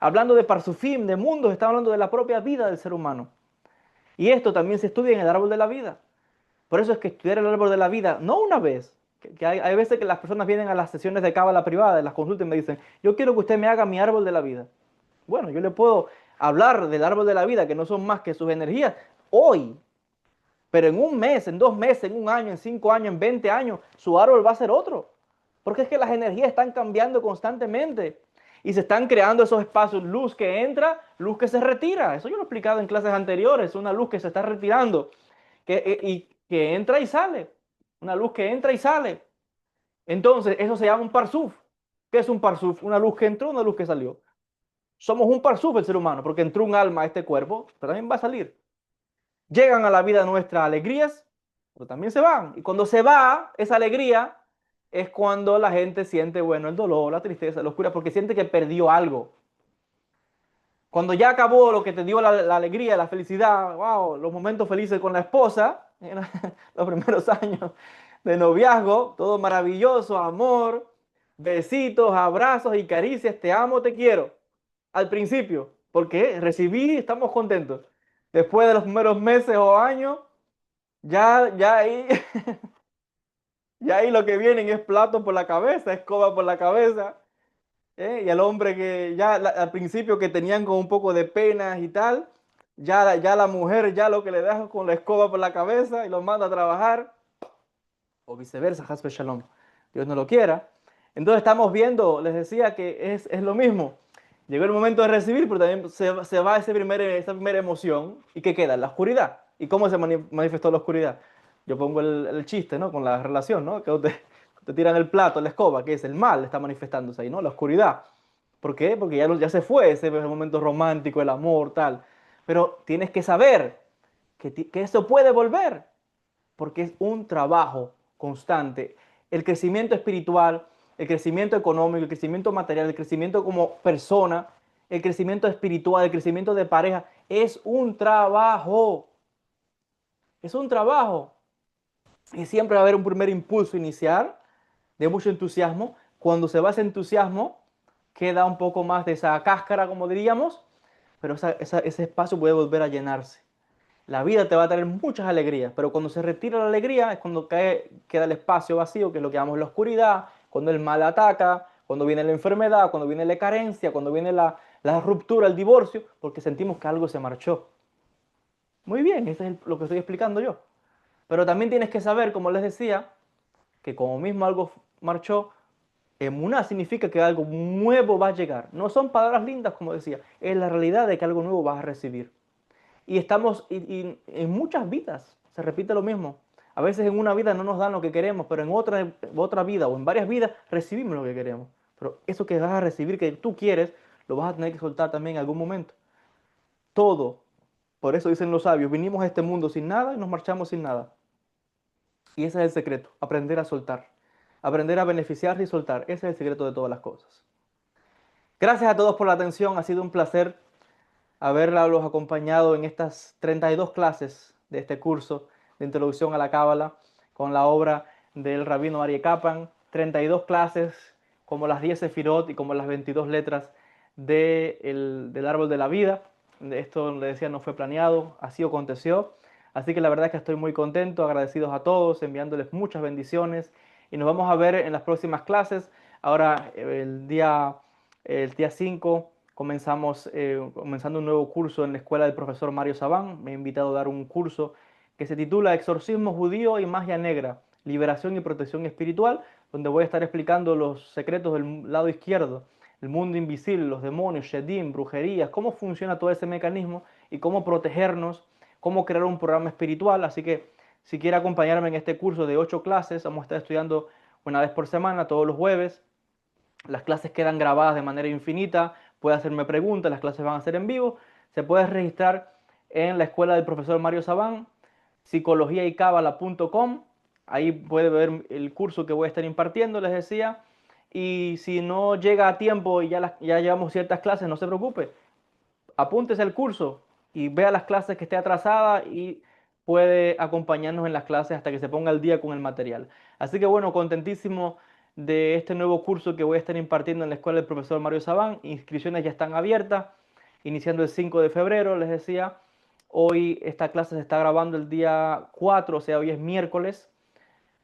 Hablando de Parsufim, de mundos, estamos hablando de la propia vida del ser humano. Y esto también se estudia en el árbol de la vida. Por eso es que estudiar el árbol de la vida, no una vez, que hay veces que las personas vienen a las sesiones de cábala privada, de las consultas y me dicen, yo quiero que usted me haga mi árbol de la vida. Bueno, yo le puedo hablar del árbol de la vida, que no son más que sus energías, hoy. Pero en un mes, en 2 meses, en un año, en 5 años, en 20 años, su árbol va a ser otro. Porque es que las energías están cambiando constantemente. Y se están creando esos espacios, luz que entra, luz que se retira. Eso yo lo he explicado en clases anteriores, una luz que se está retirando. y que entra y sale, una luz que entra y sale. Entonces, eso se llama un parsuf. ¿Qué es un parsuf? Una luz que entró, una luz que salió. Somos un parsuf el ser humano, porque entró un alma a este cuerpo, pero también va a salir. Llegan a la vida nuestra alegrías, pero también se van. Y cuando se va esa alegría, es cuando la gente siente, bueno, el dolor, la tristeza, la oscuridad, porque siente que perdió algo. Cuando ya acabó lo que te dio la alegría, la felicidad, wow, los momentos felices con la esposa, en los primeros años de noviazgo, todo maravilloso, amor, besitos, abrazos y caricias, te amo, te quiero. Al principio, porque recibí, estamos contentos. Después de los primeros meses o años, ya ahí, ya ahí lo que vienen es plato por la cabeza, escoba por la cabeza. Y al hombre que ya al principio que tenían con un poco de penas y tal, ya la mujer ya lo que le deja con la escoba por la cabeza y lo manda a trabajar, o viceversa, Hasbe Shalom, Dios no lo quiera. Entonces estamos viendo, les decía que es lo mismo. Llegó el momento de recibir, pero también se va esa primera emoción. ¿Y qué queda? La oscuridad. ¿Y cómo se manifestó la oscuridad? Yo pongo el chiste, ¿no? Con la relación, ¿no? Que te tiran el plato, la escoba, que es el mal, está manifestándose ahí, ¿no? La oscuridad. ¿Por qué? Porque ya se fue ese momento romántico, el amor, tal. Pero tienes que saber que eso puede volver, porque es un trabajo constante. El crecimiento espiritual, el crecimiento económico, el crecimiento material, el crecimiento como persona, el crecimiento espiritual, el crecimiento de pareja, es un trabajo. Es un trabajo. Y siempre va a haber un primer impulso inicial de mucho entusiasmo. Cuando se va ese entusiasmo, queda un poco más de esa cáscara, como diríamos, pero ese espacio puede volver a llenarse. La vida te va a traer muchas alegrías, pero cuando se retira la alegría es cuando queda el espacio vacío, que es lo que llamamos la oscuridad, cuando el mal ataca, cuando viene la enfermedad, cuando viene la carencia, cuando viene la ruptura, el divorcio, porque sentimos que algo se marchó. Muy bien, eso es lo que estoy explicando yo. Pero también tienes que saber, como les decía, que como mismo algo marchó, emuná significa que algo nuevo va a llegar. No son palabras lindas, como decía, es la realidad de que algo nuevo vas a recibir. Y estamos, y en muchas vidas se repite lo mismo. A veces en una vida no nos dan lo que queremos, pero en otra vida o en varias vidas recibimos lo que queremos. Pero eso que vas a recibir, que tú quieres, lo vas a tener que soltar también en algún momento. Todo. Por eso dicen los sabios, vinimos a este mundo sin nada y nos marchamos sin nada. Y ese es el secreto, aprender a soltar. Aprender a beneficiarse y soltar. Ese es el secreto de todas las cosas. Gracias a todos por la atención. Ha sido un placer haberlos acompañado en estas 32 clases de este curso de Introducción a la Cábala con la obra del rabino Aryeh Kaplan. 32 clases como las 10 sefirot y como las 22 letras del árbol de la vida. Esto, le decía, no fue planeado, así aconteció. Así que la verdad es que estoy muy contento, agradecidos a todos, enviándoles muchas bendiciones y nos vamos a ver en las próximas clases. Ahora el día 5 comenzando un nuevo curso en la escuela del profesor Mario Sabán. Me he invitado a dar un curso que se titula Exorcismo judío y magia negra, liberación y protección espiritual, donde voy a estar explicando los secretos del lado izquierdo, el mundo invisible, los demonios, shedim, brujerías, cómo funciona todo ese mecanismo y cómo protegernos, cómo crear un programa espiritual. Así que si quiere acompañarme en este curso de 8 clases, vamos a estar estudiando una vez por semana, todos los jueves. Las clases quedan grabadas de manera infinita, puede hacerme preguntas, las clases van a ser en vivo. Se puede registrar en la escuela del profesor Mario Sabán, psicologiaycabala.com. Ahí puede ver el curso que voy a estar impartiendo, les decía. Y si no llega a tiempo y ya llevamos ciertas clases, no se preocupe. Apúntese al curso y vea las clases que esté atrasada y puede acompañarnos en las clases hasta que se ponga al día con el material. Así que bueno, contentísimo de este nuevo curso que voy a estar impartiendo en la escuela del profesor Mario Sabán. Inscripciones ya están abiertas, iniciando el 5 de febrero, les decía. Hoy esta clase se está grabando el día 4, o sea, hoy es miércoles.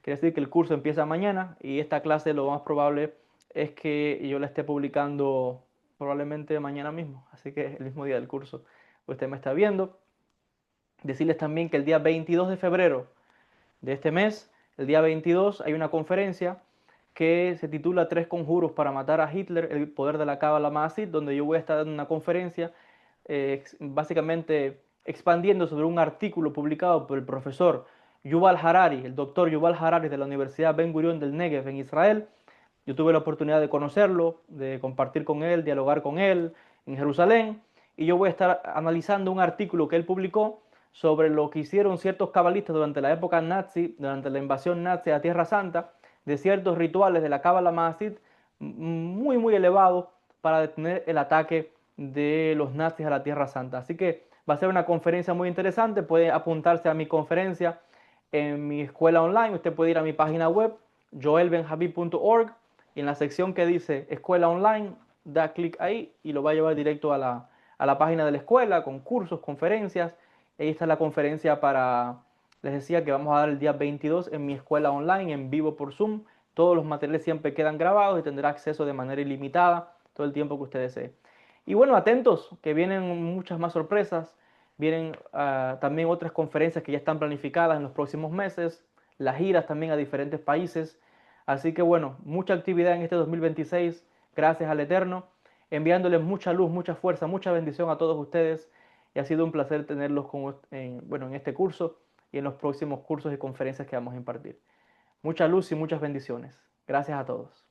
Quiere decir que el curso empieza mañana y esta clase lo más probable es que yo la esté publicando probablemente mañana mismo, así que el mismo día del curso usted me está viendo. Decirles también que el día 22 de febrero de este mes, el día 22, hay una conferencia que se titula Tres conjuros para matar a Hitler, el poder de la Cábala Maasit, donde yo voy a estar dando una conferencia básicamente expandiendo sobre un artículo publicado por el profesor Yuval Harari, el doctor Yuval Harari de la Universidad Ben Gurion del Negev en Israel. Yo tuve la oportunidad de conocerlo, de compartir con él, dialogar con él en Jerusalén, y yo voy a estar analizando un artículo que él publicó sobre lo que hicieron ciertos cabalistas durante la época nazi, durante la invasión nazi a Tierra Santa, de ciertos rituales de la Cábala Maasít muy elevados para detener el ataque de los nazis a la Tierra Santa. Así que va a ser una conferencia muy interesante, puede apuntarse a mi conferencia en mi escuela online, usted puede ir a mi página web joelbenjavi.org y en la sección que dice escuela online, da clic ahí y lo va a llevar directo a la página de la escuela con cursos, conferencias. Ahí está la conferencia les decía que vamos a dar el día 22 en mi escuela online, en vivo por Zoom. Todos los materiales siempre quedan grabados y tendrá acceso de manera ilimitada todo el tiempo que usted desee. Y bueno, atentos, que vienen muchas más sorpresas. Vienen también otras conferencias que ya están planificadas en los próximos meses, las giras también a diferentes países. Así que bueno, mucha actividad en este 2026, gracias al Eterno, enviándoles mucha luz, mucha fuerza, mucha bendición a todos ustedes. Y ha sido un placer tenerlos en este curso y en los próximos cursos y conferencias que vamos a impartir. Mucha luz y muchas bendiciones. Gracias a todos.